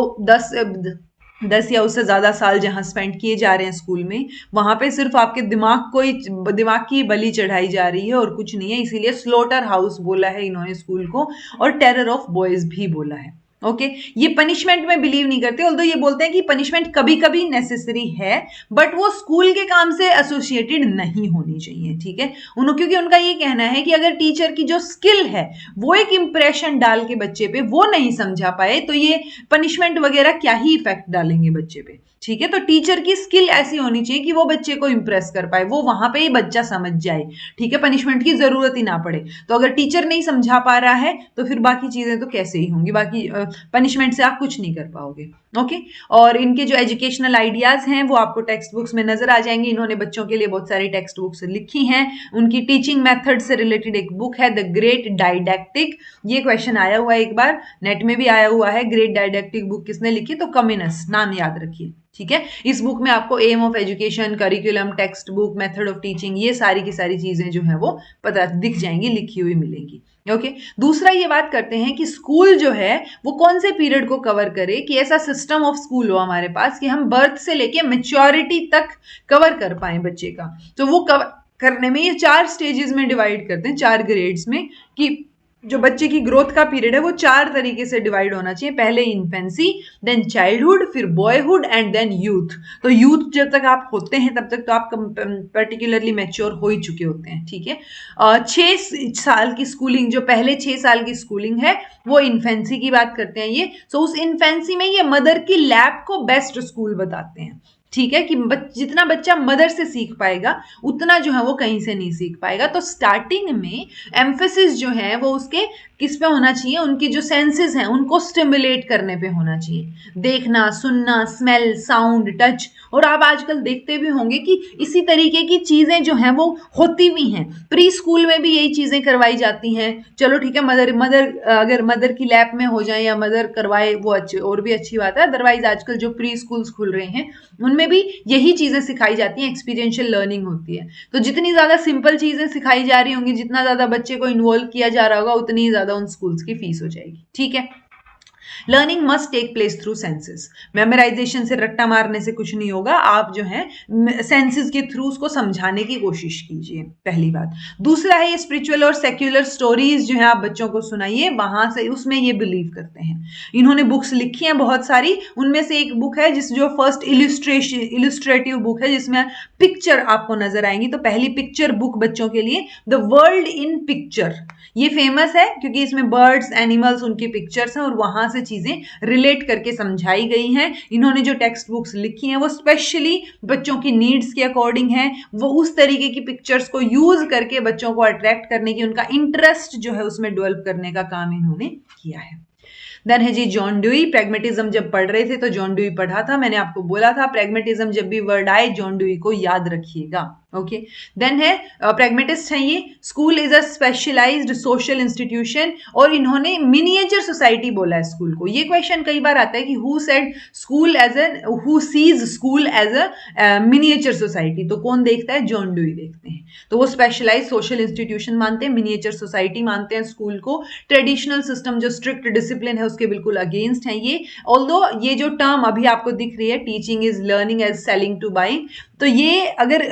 S1: 10 या उससे ज्यादा साल जहां स्पेंड किए जा रहे हैं स्कूल में, वहां पे सिर्फ आपके दिमाग की बलि चढ़ाई जा रही है और कुछ नहीं है, इसीलिए स्लॉटर हाउस बोला है इन्होंने स्कूल को, और टेरर ऑफ बॉयज भी बोला है। ओके, ये पनिशमेंट में बिलीव नहीं करते, ऑल्दो ये बोलते हैं कि पनिशमेंट कभी कभी नेसेसरी है बट वो स्कूल के काम से एसोसिएटेड नहीं होनी चाहिए। ठीक है, क्योंकि उनका ये कहना है कि अगर टीचर की जो स्किल है वो एक इंप्रेशन डाल के बच्चे पे वो नहीं समझा पाए तो ये पनिशमेंट वगैरह क्या ही इफेक्ट डालेंगे बच्चे पे। ठीक है, तो टीचर की स्किल ऐसी होनी चाहिए कि वो बच्चे को इंप्रेस कर पाए, वो वहां पे ही बच्चा समझ जाए। ठीक है, पनिशमेंट की जरूरत ही ना पड़े। तो अगर टीचर नहीं समझा पा रहा है तो फिर बाकी चीजें तो कैसे ही होंगी, बाकी पनिशमेंट से आप कुछ नहीं कर पाओगे। ओके, और इनके जो एजुकेशनल आइडियाज हैं वो आपको टेक्स्ट बुक्स में नजर आ जाएंगे। इन्होंने बच्चों के लिए बहुत सारी टेक्स्ट बुक्स लिखी हैं। उनकी टीचिंग मेथड से रिलेटेड एक बुक है द ग्रेट डाइडैक्टिक, ये क्वेश्चन आया हुआ है एक बार, नेट में भी आया हुआ है, ग्रेट डाइडैक्टिक बुक किसने लिखी, तो कम्युनिस्ट नाम याद रखिए। ठीक है। इस बुक में आपको aim of education, curriculum, text book, method of teaching, ये सारी की सारी चीजें जो है वो पता दिख जाएंगी, लिखी हुई मिलेंगी। ओके। दूसरा ये बात करते हैं कि स्कूल जो है वो कौन से पीरियड को कवर करे, कि ऐसा सिस्टम ऑफ स्कूल हो हमारे पास कि हम बर्थ से लेके मैच्योरिटी तक कवर कर पाए बच्चे का। तो वो कवर करने में ये 4 स्टेजेस में डिवाइड करते हैं, 4 ग्रेड्स में, कि जो बच्चे की ग्रोथ का पीरियड है वो 4 तरीके से डिवाइड होना चाहिए। पहले इन्फेंसी, देन चाइल्डहुड, फिर बॉयहुड एंड देन यूथ। तो यूथ जब तक आप होते हैं तब तक तो आप पर्टिकुलरली मैच्योर हो ही चुके होते हैं, ठीक है। 6 साल की स्कूलिंग, जो पहले 6 साल की स्कूलिंग है वो इन्फेंसी की बात करते हैं ये। सो उस इन्फेंसी में ये मदर की लैब को बेस्ट स्कूल बताते हैं, ठीक है, कि जितना बच्चा मदर से सीख पाएगा उतना जो है वो कहीं से नहीं सीख पाएगा। तो स्टार्टिंग में एम्फेसिस जो है वो उसके किस पे होना चाहिए, उनकी जो सेंसेस हैं उनको स्टिमुलेट करने पे होना चाहिए, देखना, सुनना, स्मेल, साउंड, टच। और आप आजकल देखते भी होंगे कि इसी तरीके की चीजें जो हैं वो होती भी हैं, प्री स्कूल में भी यही चीजें करवाई जाती हैं। चलो ठीक है, अगर मदर की लैब में हो जाए या मदर करवाए वो अच्छी और भी अच्छी बात है। अदरवाइज आजकल जो प्री स्कूल्स खुल रहे हैं उनमें भी यही चीजें सिखाई जाती हैं, एक्सपीरियंशियल लर्निंग होती है। तो जितनी ज्यादा सिंपल चीजें सिखाई जा रही होंगी, जितना ज्यादा बच्चे को इन्वॉल्व किया जा रहा होगा, उतनी ही ज्यादा उन स्कूल्स की फीस हो जाएगी, ठीक है। Learning must take place through senses. Memorization से, रट्टा मारने से कुछ नहीं होगा, आप जो है सेंसेस के थ्रू उसको समझाने की कोशिश कीजिए, पहली बात। दूसरा है ये स्पिरिचुअल और सेक्युलर स्टोरीज जो है आप बच्चों को सुनाइए, वहां से उसमें ये बिलीव करते हैं। इन्होंने बुक्स लिखी हैं बहुत सारी, उनमें से एक बुक है जो फर्स्ट इलिस्ट्रेटिव बुक है, जिसमें पिक्चर आपको नजर आएंगी। तो पहली पिक्चर बुक बच्चों के लिए द वर्ल्ड इन पिक्चर, ये फेमस है क्योंकि इसमें बर्ड्स, एनिमल्स, उनकी पिक्चर्स हैं और वहां से चीजें रिलेट करके समझाई गई हैं। इन्होंने जो टेक्स्ट बुक्स लिखी हैं वो स्पेशली बच्चों की नीड्स के अकॉर्डिंग है। वो उस तरीके की पिक्चर्स को यूज करके बच्चों को अट्रैक्ट करने की, उनका इंटरेस्ट जो है उसमें डेवलप करने का काम इन्होंने किया है। देन है जी जॉन ड्यूई। प्रैग्मेटिज्म जब पढ़ रहे थे तो जॉन ड्यूई पढ़ा था, मैंने आपको बोला था प्रैग्मेटिज्म जब भी वर्ड आए जॉन ड्यूई को याद रखिएगा, ओके। देन है प्रैग्मेटिस्ट है ये। School is a specialised social institution, और इन्होंने मिनिएचर सोसाइटी बोला है स्कूल को। ये क्वेश्चन कई बार आता है कि who said school as an, who sees school as a miniature society, तो कौन देखता है, जॉन ड्यूई देखते हैं। तो वो स्पेशलाइज सोशल इंस्टीट्यूशन मानते हैं, मिनिएचर सोसाइटी मानते हैं स्कूल को। ट्रेडिशनल सिस्टम जो स्ट्रिक्ट डिसिप्लिन है उसके बिल्कुल अगेंस्ट है ये। ऑल्दो ये जो टर्म अभी आपको दिख रही है, teaching is learning as selling to buying, तो ये अगर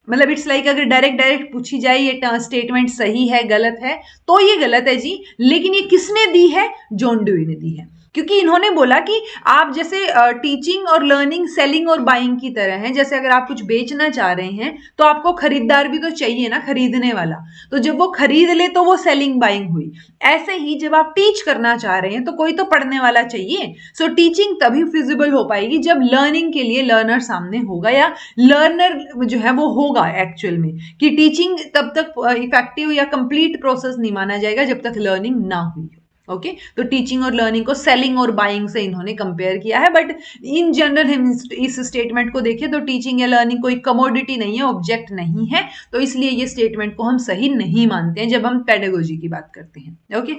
S1: मतलब इट्स लाइक अगर डायरेक्ट पूछी जाए ये स्टेटमेंट सही है गलत है, तो ये गलत है जी। लेकिन ये किसने दी है, जॉन ड्यूई ने दी है, क्योंकि इन्होंने बोला कि आप जैसे टीचिंग और लर्निंग सेलिंग और बाइंग की तरह है। जैसे अगर आप कुछ बेचना चाह रहे हैं तो आपको खरीदार भी तो चाहिए ना, खरीदने वाला। तो जब वो खरीद ले तो वो सेलिंग बाइंग हुई। ऐसे ही जब आप टीच करना चाह रहे हैं तो कोई तो पढ़ने वाला चाहिए। सो टीचिंग तभी फिजिबल हो पाएगी जब लर्निंग के लिए लर्नर सामने होगा, या लर्नर जो है वो होगा एक्चुअल में। कि टीचिंग तब तक इफेक्टिव या कंप्लीट प्रोसेस नहीं माना जाएगा जब तक लर्निंग ना हुई। ओके तो टीचिंग और लर्निंग को सेलिंग और बाइंग से इन्होंने कंपेयर किया है। बट इन जनरल हम इस स्टेटमेंट को देखें तो टीचिंग या लर्निंग कोई कमोडिटी नहीं है, ऑब्जेक्ट नहीं है। तो इसलिए ये स्टेटमेंट को हम सही नहीं मानते हैं जब हम पेडागोजी की बात करते हैं। ओके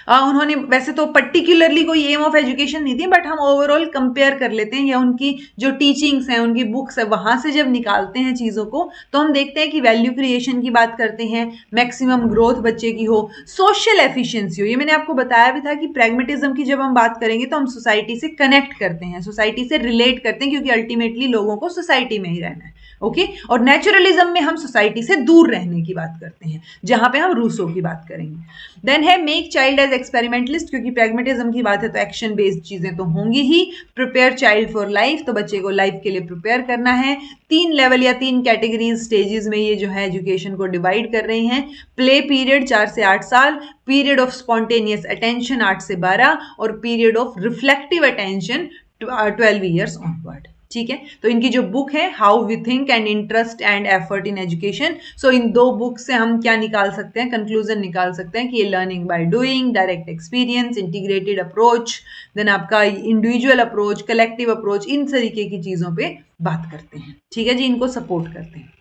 S1: उन्होंने वैसे तो पर्टिकुलरली कोई एम ऑफ एजुकेशन नहीं दी, बट हम ओवरऑल कंपेयर कर लेते हैं, या उनकी जो टीचिंग्स हैं, उनकी बुक्स है, वहां से जब निकालते हैं चीज़ों को तो हम देखते हैं कि वैल्यू क्रिएशन की बात करते हैं, मैक्सिमम ग्रोथ बच्चे की हो, सोशल एफिशिएंसी हो। ये मैंने आपको बताया भी था कि प्रैग्मेटिज्म की जब हम बात करेंगे तो हम सोसाइटी से कनेक्ट करते हैं, सोसाइटी से रिलेट करते हैं, क्योंकि अल्टीमेटली लोगों को सोसाइटी में ही रहना है। ओके और नेचुरलिज्म में हम सोसाइटी से दूर रहने की बात करते हैं, जहां पे हम रूसो की बात करेंगे। देन है मेक चाइल्ड एज एक्सपेरिमेंटलिस्ट, क्योंकि प्रैग्मेटिज्म की बात है तो एक्शन बेस्ड चीजें तो होंगी ही। प्रिपेयर चाइल्ड फॉर लाइफ, तो बच्चे को लाइफ के लिए प्रिपेयर करना है। 3 लेवल या 3 कैटेगरीज स्टेजेस में ये जो है एजुकेशन को डिवाइड कर रही हैं। प्ले पीरियड 4 से 8 साल, पीरियड ऑफ स्पॉन्टेनियस अटेंशन 8 से 12, और period of reflective attention 12 years onward. ठीक है तो इनकी जो बुक है how we think and interest and effort in education, so इन 2 बुक से हम क्या निकाल सकते हैं, कंक्लूजन निकाल सकते हैं कि ये learning by doing, direct experience, integrated approach, then आपका इंडिविजुअल अप्रोच, कलेक्टिव अप्रोच, इन तरीके की चीजों पे बात करते हैं। ठीक है जी, इनको सपोर्ट करते हैं।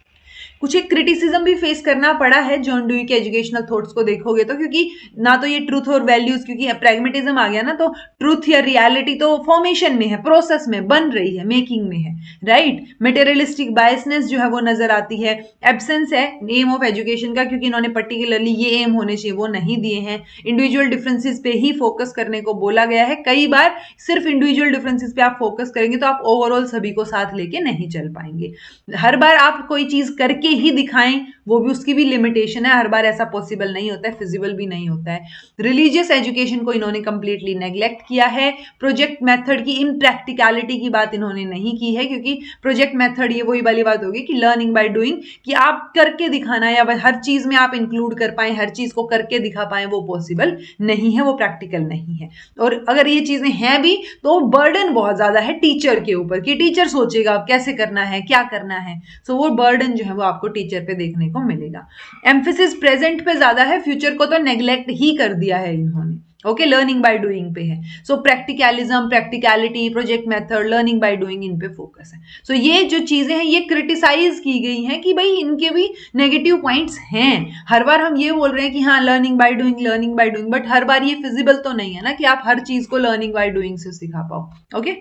S1: कुछ एक क्रिटिसिज्म भी फेस करना पड़ा है जॉन डुई के एजुकेशनल थॉट्स को देखोगे तो, क्योंकि ना तो ये ट्रूथ और वैल्यूज, क्योंकि प्रैग्मेटिज्म आ गया ना, तो ट्रूथ या रियलिटी तो फॉर्मेशन में है, प्रोसेस में बन रही है, मेकिंग में है, राइट। मटेरियलिस्टिक बायसनेस जो है वो नजर आती है, एब्सेंस है एम ऑफ एजुकेशन का, क्योंकि इन्होंने पर्टिकुलरली ये एम होने चाहिए वो नहीं दिए हैं। इंडिविजुअल डिफरेंसेस पे ही फोकस करने को बोला गया है। कई बार सिर्फ इंडिविजुअल डिफरेंसेस पे आप फोकस करेंगे तो आप ओवरऑल सभी को साथ लेके नहीं चल पाएंगे। हर बार आप कोई चीज करके ही दिखाएं, वो भी उसकी भी लिमिटेशन है, हर बार ऐसा पॉसिबल नहीं होता है, फिजिबल भी नहीं होता है। रिलीजियस एजुकेशन को इन्होंने कंप्लीटली नेग्लेक्ट किया है। प्रोजेक्ट मेथड की इम्प्रैक्टिकलिटी की बात इन्होंने नहीं की है, क्योंकि प्रोजेक्ट मेथड ये वही वाली बात होगी कि लर्निंग बाय डूइंग, कि आप करके दिखाना या हर चीज में आप इंक्लूड कर पाए, हर चीज को करके दिखा पाए, वो पॉसिबल नहीं है, वो प्रैक्टिकल नहीं है। और अगर ये चीजें हैं भी तो बर्डन बहुत ज्यादा है टीचर के ऊपर, कि टीचर सोचेगा अब कैसे करना है, क्या करना है। सो वो बर्डन जो है वो आपको टीचर पे देखने को मिलेगा। एम्फेसिस प्रेजेंट पे ज्यादा है, फ्यूचर को तो नेग्लेक्ट ही कर दिया है इन्होंने। ओके, लर्निंग बाय डूइंग पे है। So practicalism, practicality, project method, learning by doing, इन पे फोकस है। सो ये जो चीजें हैं ये क्रिटिसाइज की गई हैं कि भाई इनके भी नेगेटिव पॉइंट्स हैं। हर बार हम ये बोल रहे हैं कि हाँ learning by doing, learning by doing, but हर बार ये फिजिबल तो नहीं है ना कि आप हर चीज को लर्निंग बाय डूइंग से सिखा पाओ। ओके,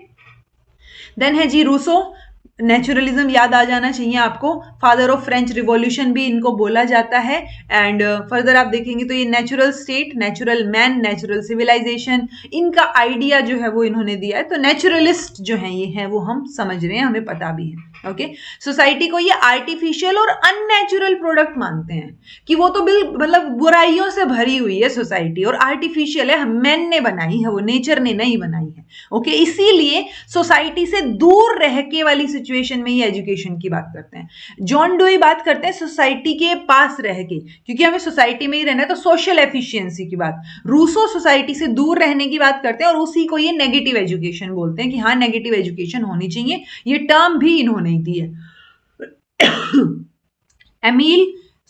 S1: देन है जी रूसो। नेचुरलिज्म याद आ जाना चाहिए आपको, फादर ऑफ फ्रेंच रिवॉल्यूशन भी इनको बोला जाता है। एंड फर्दर आप देखेंगे तो ये natural state, natural man, natural civilisation, इनका आइडिया जो है वो इन्होंने दिया है। तो नेचुरलिस्ट जो है ये है वो हम समझ रहे हैं, हमें पता भी है। ओके, सोसाइटी को ये आर्टिफिशियल और अननेचुरल प्रोडक्ट मानते हैं, कि वो तो मतलब बुराइयों से भरी हुई है सोसाइटी, और आर्टिफिशियल है, मैन ने बनाई है, वो नेचर ने नहीं बनाई है। ओके, इसीलिए सोसाइटी से दूर रह के वाली सिचुएशन में ये एजुकेशन की बात करते हैं। जॉन डुई बात करते हैं सोसाइटी के पास रह के, क्योंकि हमें सोसाइटी में ही रहना है, तो सोशल एफिशिएंसी की बात। रूसो सोसाइटी से दूर रहने की बात करते हैं, और उसी को ये नेगेटिव एजुकेशन बोलते हैं कि हाँ नेगेटिव एजुकेशन होनी चाहिए। ये टर्म भी इन्होंने दी है। एमील,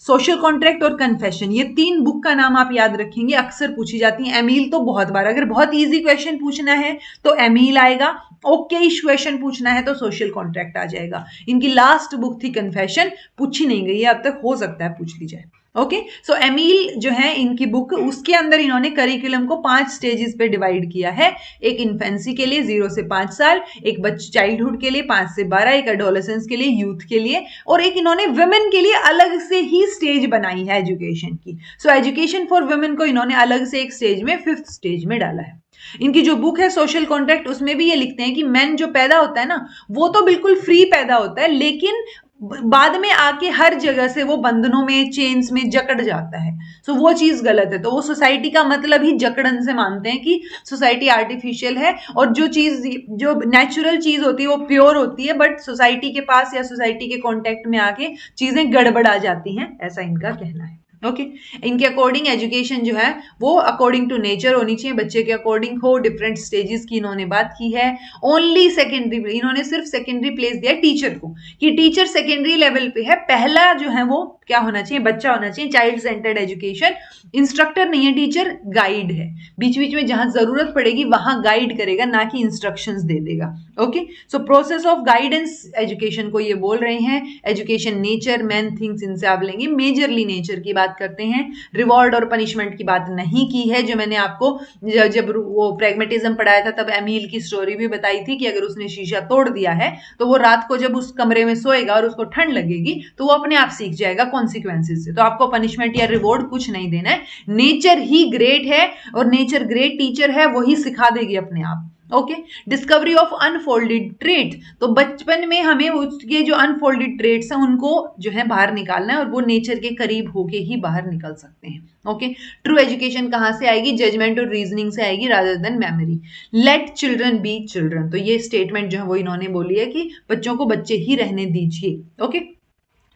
S1: सोशल कॉन्ट्रैक्ट और कन्फेशन, ये 3 बुक का नाम आप याद रखेंगे, अक्सर पूछी जाती है। एमील तो बहुत बार, अगर बहुत इजी क्वेश्चन पूछना है तो एमील आएगा, ओके क्वेश्चन पूछना है तो सोशल कॉन्ट्रैक्ट आ जाएगा। इनकी लास्ट बुक थी कन्फेशन, पूछी नहीं गई है अब तक, हो सकता है पूछ ली जाए। ओके, सो एमील जो है इनकी बुक, उसके अंदर इन्होंने करिकुलम को 5 स्टेजेस पे डिवाइड किया है। एक इन्फेंसी के लिए 0 से 5 साल, एक बच्चे चाइल्डहुड के लिए 5 से 12, एक एडोलेसेंस के लिए, यूथ के लिए, और एक इन्होंने वुमेन के लिए अलग से ही स्टेज बनाई है एजुकेशन की। सो एजुकेशन फॉर वुमेन को इन्होंने अलग से एक स्टेज में, 5th स्टेज में डाला है। इनकी जो बुक है सोशल कॉन्ट्रैक्ट, उसमें भी ये लिखते हैं कि मैन जो पैदा होता है ना, वो तो बिल्कुल फ्री पैदा होता है, लेकिन बाद में आके हर जगह से वो बंधनों में, चेन्स में जकड़ जाता है। सो वो चीज गलत है। तो वो सोसाइटी का मतलब ही जकड़न से मानते हैं कि सोसाइटी आर्टिफिशियल है, और जो चीज, जो नेचुरल चीज होती है वो प्योर होती है, बट सोसाइटी के पास या सोसाइटी के कांटेक्ट में आके चीजें गड़बड़ा जाती हैं, ऐसा इनका कहना है। ओके, इनके अकॉर्डिंग एजुकेशन जो है वो अकॉर्डिंग टू नेचर होनी चाहिए, बच्चे के अकॉर्डिंग हो। डिफरेंट स्टेजेस की इन्होंने बात की है। ओनली सेकेंडरी, इन्होंने सिर्फ सेकेंडरी प्लेस दिया टीचर को, कि टीचर सेकेंडरी लेवल पे है। पहला जो है वो क्या होना चाहिए, बच्चा होना चाहिए, चाइल्ड सेंटर्ड एजुकेशन। इंस्ट्रक्टर नहीं है टीचर, गाइड है। बीच बीच में जहां जरूरत पड़ेगी वहां गाइड करेगा, ना कि इंस्ट्रक्शंस दे देगा। Okay, so process of guidance education को ये बोल रहे हैं। एजुकेशन, नेचर, मैन, थिंग्स, इनसे आप लेंगे। मेजरली नेचर की बात करते हैं, रिवॉर्ड और पनिशमेंट की बात नहीं की है। जो मैंने आपको जब वो प्रैग्मेटिज्म पढ़ाया था तब एमील की स्टोरी भी बताई थी कि अगर उसने शीशा तोड़ दिया है तो वो रात को जब उस कमरे में सोएगा और उसको ठंड लगेगी तो वो अपने आप सीख जाएगा कॉन्सिक्वेंसेस से। तो आपको पनिशमेंट या रिवॉर्ड कुछ नहीं देना है, नेचर ही ग्रेट है और नेचर ग्रेट टीचर है, वही सिखा देगी अपने आप। Okay, discovery of unfolded trait, तो बचपन में हमें उसके जो अनफोल्डेड ट्रेट्स हैं उनको जो है बाहर निकालना है, और वो नेचर के करीब होके ही बाहर निकल सकते हैं। ओके, ट्रू एजुकेशन कहां से आएगी, जजमेंट और रीजनिंग से आएगी rather than memory. Let children be children, तो ये स्टेटमेंट जो है वो इन्होंने बोली है कि बच्चों को बच्चे ही रहने दीजिए। ओके,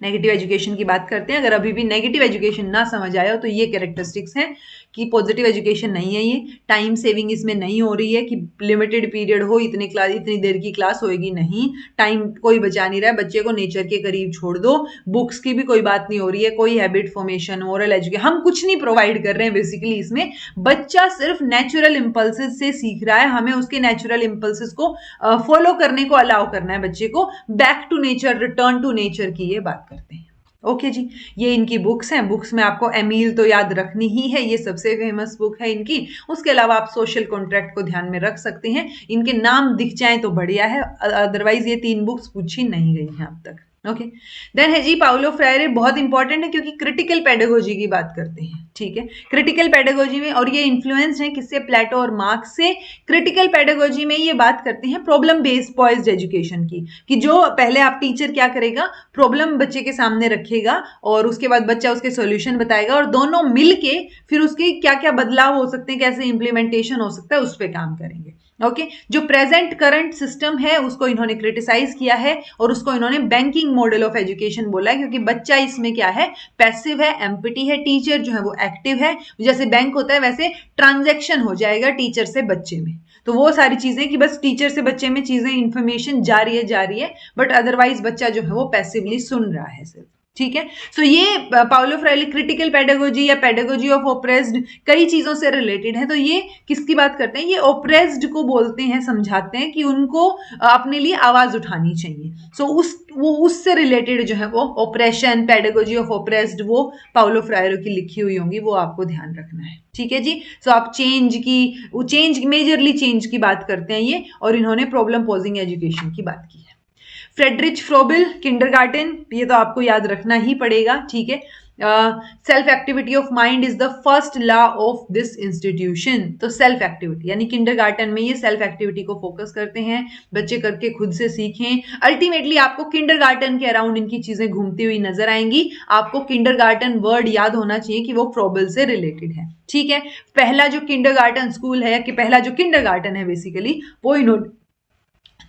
S1: नेगेटिव एजुकेशन की बात करते हैं। अगर अभी भी नेगेटिव एजुकेशन ना समझ आया हो तो ये कैरेक्टरिस्टिक्स हैं कि पॉजिटिव एजुकेशन नहीं है, ये टाइम सेविंग इसमें नहीं हो रही है कि लिमिटेड पीरियड हो, इतनी देर की क्लास होएगी, नहीं, टाइम कोई बचा नहीं रहा है, बच्चे को नेचर के करीब छोड़ दो। बुक्स की भी कोई बात नहीं हो रही है, कोई हैबिट फॉर्मेशन, ओरल एजुकेशन, हम कुछ नहीं प्रोवाइड कर रहे हैं बेसिकली इसमें। बच्चा सिर्फ नेचुरल इंपल्सेस से सीख रहा है, हमें उसके नेचुरल इंपल्सेस को फॉलो करने को अलाउ करना है बच्चे को। Back to nature, return to nature की ये बात करते हैं। ओके जी, ये इनकी बुक्स हैं। बुक्स में आपको एमील तो याद रखनी ही है, ये सबसे फेमस बुक है इनकी। उसके अलावा आप सोशल कॉन्ट्रैक्ट को ध्यान में रख सकते हैं। इनके नाम दिख जाएं तो बढ़िया है, अदरवाइज ये 3 बुक्स पूछी नहीं गई हैं अब तक। ओके, देन है जी पाउलो फ्रायरे, बहुत इंपॉर्टेंट है क्योंकि क्रिटिकल पेडागोजी की बात करते हैं। ठीक है, क्रिटिकल पेडागोजी में, और ये इन्फ्लुएंस है किससे, प्लेटो और मार्क्स से। क्रिटिकल पेडागोजी में ये बात करते हैं प्रॉब्लम बेस्ड पॉइज्ड एजुकेशन की, कि जो पहले आप टीचर क्या करेगा, प्रॉब्लम बच्चे के सामने रखेगा और उसके बाद बच्चा उसके सॉल्यूशन बताएगा और दोनों मिलके फिर उसके क्या क्या बदलाव हो सकते हैं, कैसे इंप्लीमेंटेशन हो सकता है, उस पर काम करेंगे। ओके, जो प्रेजेंट करंट सिस्टम है उसको इन्होंने क्रिटिसाइज किया है और उसको इन्होंने बैंकिंग मॉडल ऑफ एजुकेशन बोला है, क्योंकि बच्चा इसमें क्या है, पैसिव है, एम्पटी है, टीचर जो है वो एक्टिव है। जैसे बैंक होता है वैसे ट्रांजैक्शन हो जाएगा टीचर से बच्चे में। तो वो सारी चीजें कि बस टीचर से बच्चे में चीजें इंफॉर्मेशन जा रही है, बट अदरवाइज बच्चा जो है वो पैसिवली सुन रहा है सिर्फ। ठीक है, सो ये पाउलो फ्रायरे क्रिटिकल पेडागोजी या पेडागोजी ऑफ ओप्रेस्ड कई चीजों से रिलेटेड है। तो ये किसकी बात करते हैं, ये ओप्रेस्ड को बोलते हैं, समझाते हैं कि उनको अपने लिए आवाज उठानी चाहिए। सो वो उससे रिलेटेड जो है वो ऑपरेशन, पेडागोजी ऑफ ओप्रेस्ड, वो पाउलो फ्रायरे की लिखी हुई होंगी, वो आपको ध्यान रखना है। ठीक है जी, सो आप चेंज मेजरली चेंज की बात करते हैं ये, और इन्होंने प्रॉब्लम पोजिंग एजुकेशन की बात की है। फ्रेडरिच फ्रोबिल, किंडरगार्टन, ये तो आपको याद रखना ही पड़ेगा। ठीक है, self activity of mind is the first law of this institution. तो सेल्फ एक्टिविटी यानी किंडरगार्टन में ये सेल्फ एक्टिविटी को फोकस करते हैं, बच्चे करके खुद से सीखें। अल्टीमेटली आपको किंडरगार्टन के अराउंड इनकी चीजें घूमती हुई नजर आएंगी। आपको किंडरगार्टन वर्ड याद होना चाहिए कि वो फ्रोबिल से रिलेटेड है। ठीक है, पहला जो किंडरगार्टन स्कूल है, कि पहला जो किंडरगार्टन है बेसिकली, वो इन्होंने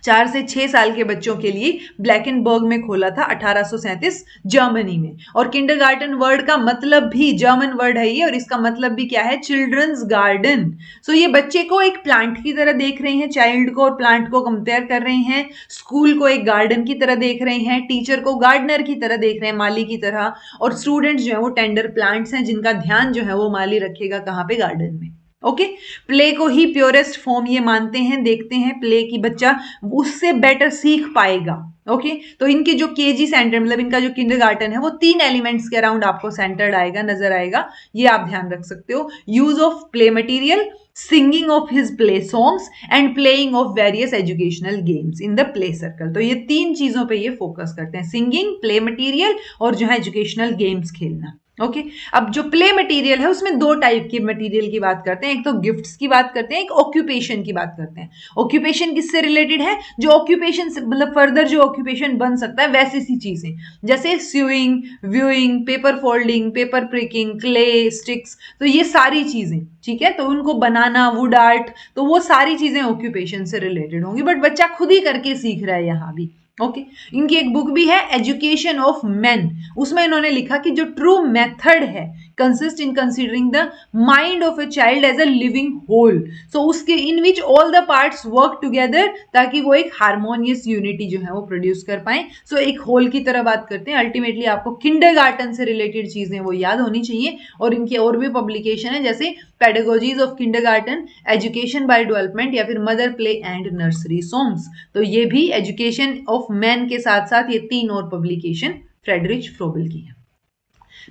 S1: 4 से 6 साल के बच्चों के लिए ब्लैकेनबर्ग में खोला था 1837 जर्मनी में। और किंडरगार्टन वर्ड का मतलब भी, जर्मन वर्ड है ये, और इसका मतलब भी क्या है, चिल्ड्रंस गार्डन। सो ये बच्चे को एक प्लांट की तरह देख रहे हैं, चाइल्ड को और प्लांट को कंपेयर कर रहे हैं, स्कूल को एक गार्डन की तरह देख रहे हैं, टीचर को गार्डनर की तरह देख रहे हैं, माली की तरह, और स्टूडेंट्स जो है वो टेंडर प्लांट्स हैं जिनका ध्यान जो है वो माली रखेगा कहाँ पे, गार्डन में। ओके, प्ले को ही प्योरेस्ट फॉर्म ये मानते हैं, देखते हैं प्ले की बच्चा उससे बेटर सीख पाएगा। ओके, तो इनके जो केजी सेंटर, मतलब इनका जो किंडरगार्टन है, वो 3 एलिमेंट्स के अराउंड आपको सेंटर्ड आएगा, नजर आएगा, ये आप ध्यान रख सकते हो। Use of play material, singing of his play songs and playing of various educational games in the play circle. तो ये 3 चीजों पे ये फोकस करते हैं, सिंगिंग, प्ले मटेरियल और जो है एजुकेशनल गेम्स खेलना। ओके, अब जो प्ले मटेरियल है उसमें 2 टाइप की मटेरियल की बात करते हैं, एक तो गिफ्ट्स की बात करते हैं, एक ऑक्यूपेशन की बात करते हैं। ऑक्यूपेशन किससे रिलेटेड है, जो ऑक्यूपेशन मतलब फर्दर जो ऑक्यूपेशन बन सकता है वैसी सी चीजें, जैसे sewing, weaving, paper folding, paper pricking, clay sticks, तो ये सारी चीजें। ठीक है, तो उनको बनाना, वुड आर्ट, तो वो सारी चीजें ऑक्यूपेशन से रिलेटेड होंगी, बट बच्चा खुद ही करके सीख रहा है यहाँ भी। ओके, इनकी एक बुक भी है एजुकेशन ऑफ मेन, उसमें इन्होंने लिखा कि जो ट्रू मेथड है consist in considering the mind of a child as a living whole, so उसके in which all the parts work together, ताकि वो एक हार्मोनियस यूनिटी जो है वो प्रोड्यूस कर पाए। सो एक होल की तरह बात करते हैं। अल्टीमेटली आपको किंडरगार्टन से रिलेटेड चीजें वो याद होनी चाहिए, और इनकी और भी पब्लिकेशन है, जैसे pedagogies of kindergarten, education by development, या फिर mother play and nursery songs. तो ये भी एजुकेशन ऑफ मैन के साथ साथ ये 3 और पब्लिकेशन फ्रेडरिच फ्रोबिल की है।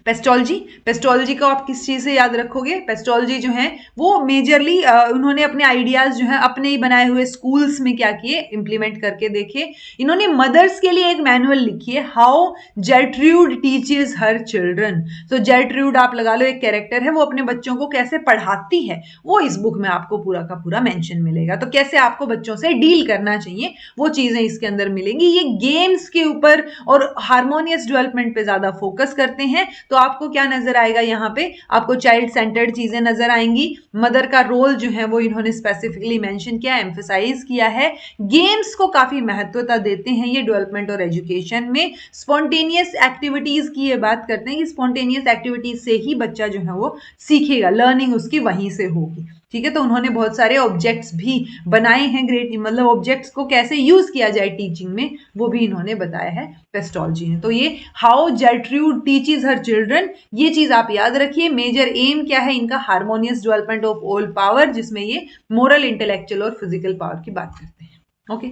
S1: पेस्टोलॉजी, पेस्टोलॉजी को आप किस चीज से याद रखोगे, पेस्टोलॉजी जो है वो मेजरली उन्होंने अपने आइडियाज जो है अपने ही बनाए हुए स्कूल्स में क्या किए, इंप्लीमेंट करके देखे। इन्होंने मदर्स के लिए एक मैनुअल लिखी है, how Gertrude teaches her children. तो जर्ट्रूड आप लगा लो, एक कैरेक्टर है, वो अपने बच्चों को कैसे पढ़ाती है वो इस बुक में आपको पूरा का पूरा मेंशन मिलेगा। तो कैसे आपको बच्चों से डील करना चाहिए वो चीजें इसके अंदर मिलेंगी। ये गेम्स के ऊपर और हार्मोनियस डेवलपमेंट पे ज्यादा फोकस करते हैं। तो आपको क्या नजर आएगा, यहाँ पे आपको चाइल्ड सेंटर्ड चीजें नजर आएंगी। मदर का रोल जो है वो इन्होंने स्पेसिफिकली मेंशन किया, एम्फसाइज किया है। गेम्स को काफी महत्वता देते हैं ये डेवलपमेंट और एजुकेशन में। स्पॉन्टेनियस एक्टिविटीज की ये बात करते हैं कि स्पॉन्टेनियस एक्टिविटीज से ही बच्चा जो है वो सीखेगा, लर्निंग उसकी वहीं से होगी। ठीक है, तो उन्होंने बहुत सारे ऑब्जेक्ट्स भी बनाए हैं, ग्रेट, मतलब ऑब्जेक्ट्स को कैसे यूज किया जाए टीचिंग में, वो भी इन्होंने बताया है पेस्टोलॉजी ने। तो ये how Gertrude teaches her children, ये चीज आप याद रखिए। मेजर एम क्या है इनका, harmonious development of all power, जिसमें ये मोरल, इंटेलेक्चुअल और फिजिकल पावर की बात करते हैं। ओके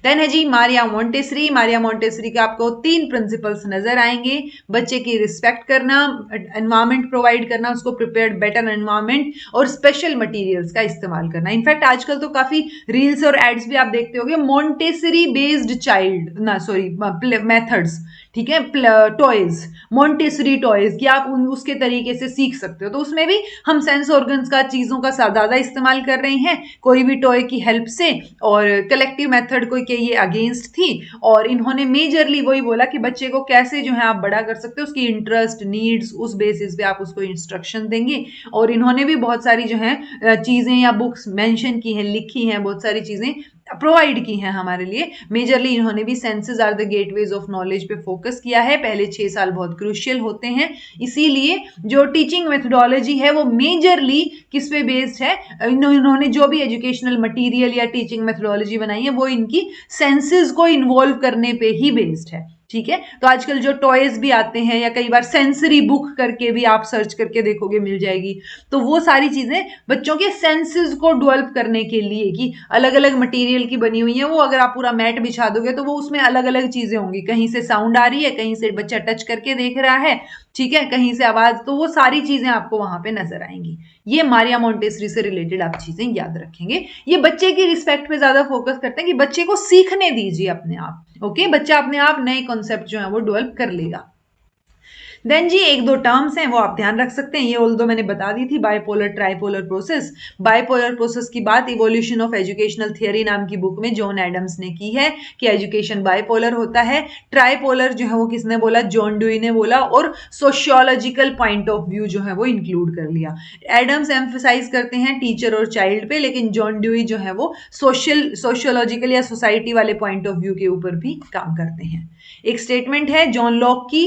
S1: देन है जी मारिया मोंटेसरी। मारिया मोंटेसरी के आपको 3 प्रिंसिपल्स नजर आएंगे। बच्चे की रिस्पेक्ट करना, एनवायरमेंट प्रोवाइड करना, उसको प्रिपेयर्ड बेटर एनवायरमेंट और स्पेशल मटेरियल्स का इस्तेमाल करना। इनफैक्ट आजकल तो काफी रील्स और एड्स भी आप देखते होंगे मोंटेसरी बेस्ड चाइल्ड ना सॉरी मेथड्स, ठीक है, टॉयज, मोंटेसरी टॉयज कि आप उसके तरीके से सीख सकते हो। तो उसमें भी हम सेंस ऑर्गन्स का, चीजों का ज्यादा इस्तेमाल कर रहे हैं कोई भी टॉय की हेल्प से, और कलेक्टिव मेथड को के ये अगेंस्ट थी। और इन्होंने मेजरली वही बोला कि बच्चे को कैसे जो है आप बड़ा कर सकते हो, उसकी इंटरेस्ट, नीड्स, उस बेसिस पे आप उसको इंस्ट्रक्शन देंगे। और इन्होंने भी बहुत सारी जो है चीजें या बुक्स मेंशन की हैं, लिखी हैं, बहुत सारी चीजें प्रोवाइड की हैं हमारे लिए। मेजरली इन्होंने भी senses are the gateways of knowledge पे फोकस किया है। पहले 6 साल बहुत क्रूशियल होते हैं, इसीलिए जो टीचिंग मेथोडोलॉजी है वो मेजरली किस पे बेस्ड है, इन्होंने जो भी एजुकेशनल मटेरियल या टीचिंग मेथोडोलॉजी बनाई है वो इनकी सेंसेस को इन्वॉल्व करने पे ही बेस्ड है। ठीक है, तो आजकल जो टॉयज भी आते हैं या कई बार सेंसरी बुक करके भी आप सर्च करके देखोगे मिल जाएगी, तो वो सारी चीजें बच्चों के सेंसेस को डेवलप करने के लिए कि अलग अलग मटेरियल की बनी हुई है वो, अगर आप पूरा मैट बिछा दोगे तो वो उसमें अलग अलग चीजें होंगी, कहीं से साउंड आ रही है, कहीं से बच्चा टच करके देख रहा है, ठीक है, कहीं से आवाज, तो वो सारी चीजें आपको वहां पे नजर आएंगी। ये मारिया मोंटेसरी से रिलेटेड आप चीजें याद रखेंगे। ये बच्चे की रिस्पेक्ट पे ज्यादा फोकस करते हैं कि बच्चे को सीखने दीजिए अपने आप। ओके, बच्चा अपने आप नए कॉन्सेप्ट जो है वो डेवलप कर लेगा। देन जी एक दो टर्म्स हैं वो आप ध्यान रख सकते हैं, ये ऑल्दो मैंने बता दी थी, bipolar tripolar process. Bipolar process की बात इवोल्यूशन ऑफ एजुकेशनल थियरी नाम की बुक में जॉन एडम्स ने की है कि एजुकेशन बाइपोलर होता है। ट्राइपोलर जो है वो किसने बोला, जॉन ड्यूई ने बोला, और सोशियोलॉजिकल पॉइंट ऑफ व्यू जो है वो इंक्लूड कर लिया। एडम्स एम्फसाइज करते हैं टीचर और चाइल्ड पे, लेकिन जॉन ड्यूई जो है वो सोशियोलॉजिकल या सोसाइटी वाले पॉइंट ऑफ व्यू के ऊपर भी काम करते हैं। एक स्टेटमेंट है जॉन लॉक की,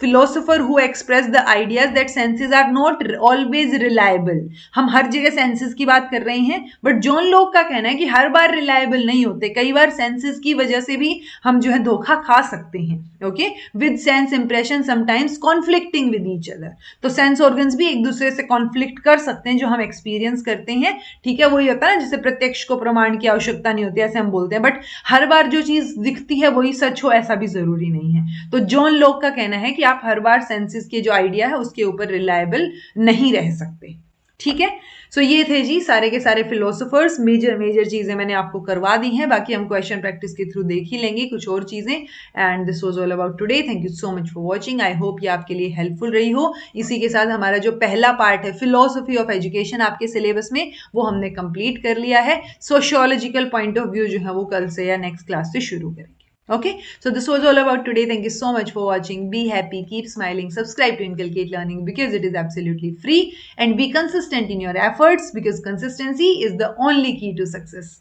S1: philosopher who express the ideas that senses are not always reliable। हम हर जगह सेंसेस की बात कर रहे हैं, बट जॉन लॉक का कहना है कि हर बार रिलायबल नहीं होते, कई बार सेंसेस की वजह से भी हम जो है धोखा खा सकते हैं। Okay, with sense impression sometimes conflicting with each other. तो सेंस ऑर्गन्स भी एक दूसरे से कॉन्फ्लिक्ट कर सकते हैं जो हम एक्सपीरियंस करते हैं। ठीक है, वही होता है ना जिसे प्रत्यक्ष को प्रमाण की आवश्यकता नहीं होती, ऐसे हम बोलते हैं, बट हर बार जो चीज दिखती है वही सच हो ऐसा भी जरूरी नहीं है। तो जॉन लॉक का कहना है कि आप हर बार सेंसेस के जो आइडिया है उसके ऊपर रिलायबल नहीं रह सकते। ठीक है, सो ये थे जी सारे के सारे फिलोसोफर्स, मेजर मेजर चीजें मैंने आपको करवा दी हैं, बाकी हम क्वेश्चन प्रैक्टिस के थ्रू देख ही लेंगे कुछ और चीजें। And this was all about today, thank you so much for watching, I hope ये आपके लिए हेल्पफुल रही हो। इसी के साथ हमारा जो पहला पार्ट है फिलोसफी ऑफ एजुकेशन आपके सिलेबस में वो हमने कंप्लीट कर लिया है। सोशियोलॉजिकल पॉइंट ऑफ व्यू जो है वो कल से या नेक्स्ट क्लास से शुरू करेंगे। Okay, so this was all about today. Thank you so much for watching. Be happy, keep smiling, subscribe to Inculcate Learning because it is absolutely free, and be consistent in your efforts because consistency is the only key to success.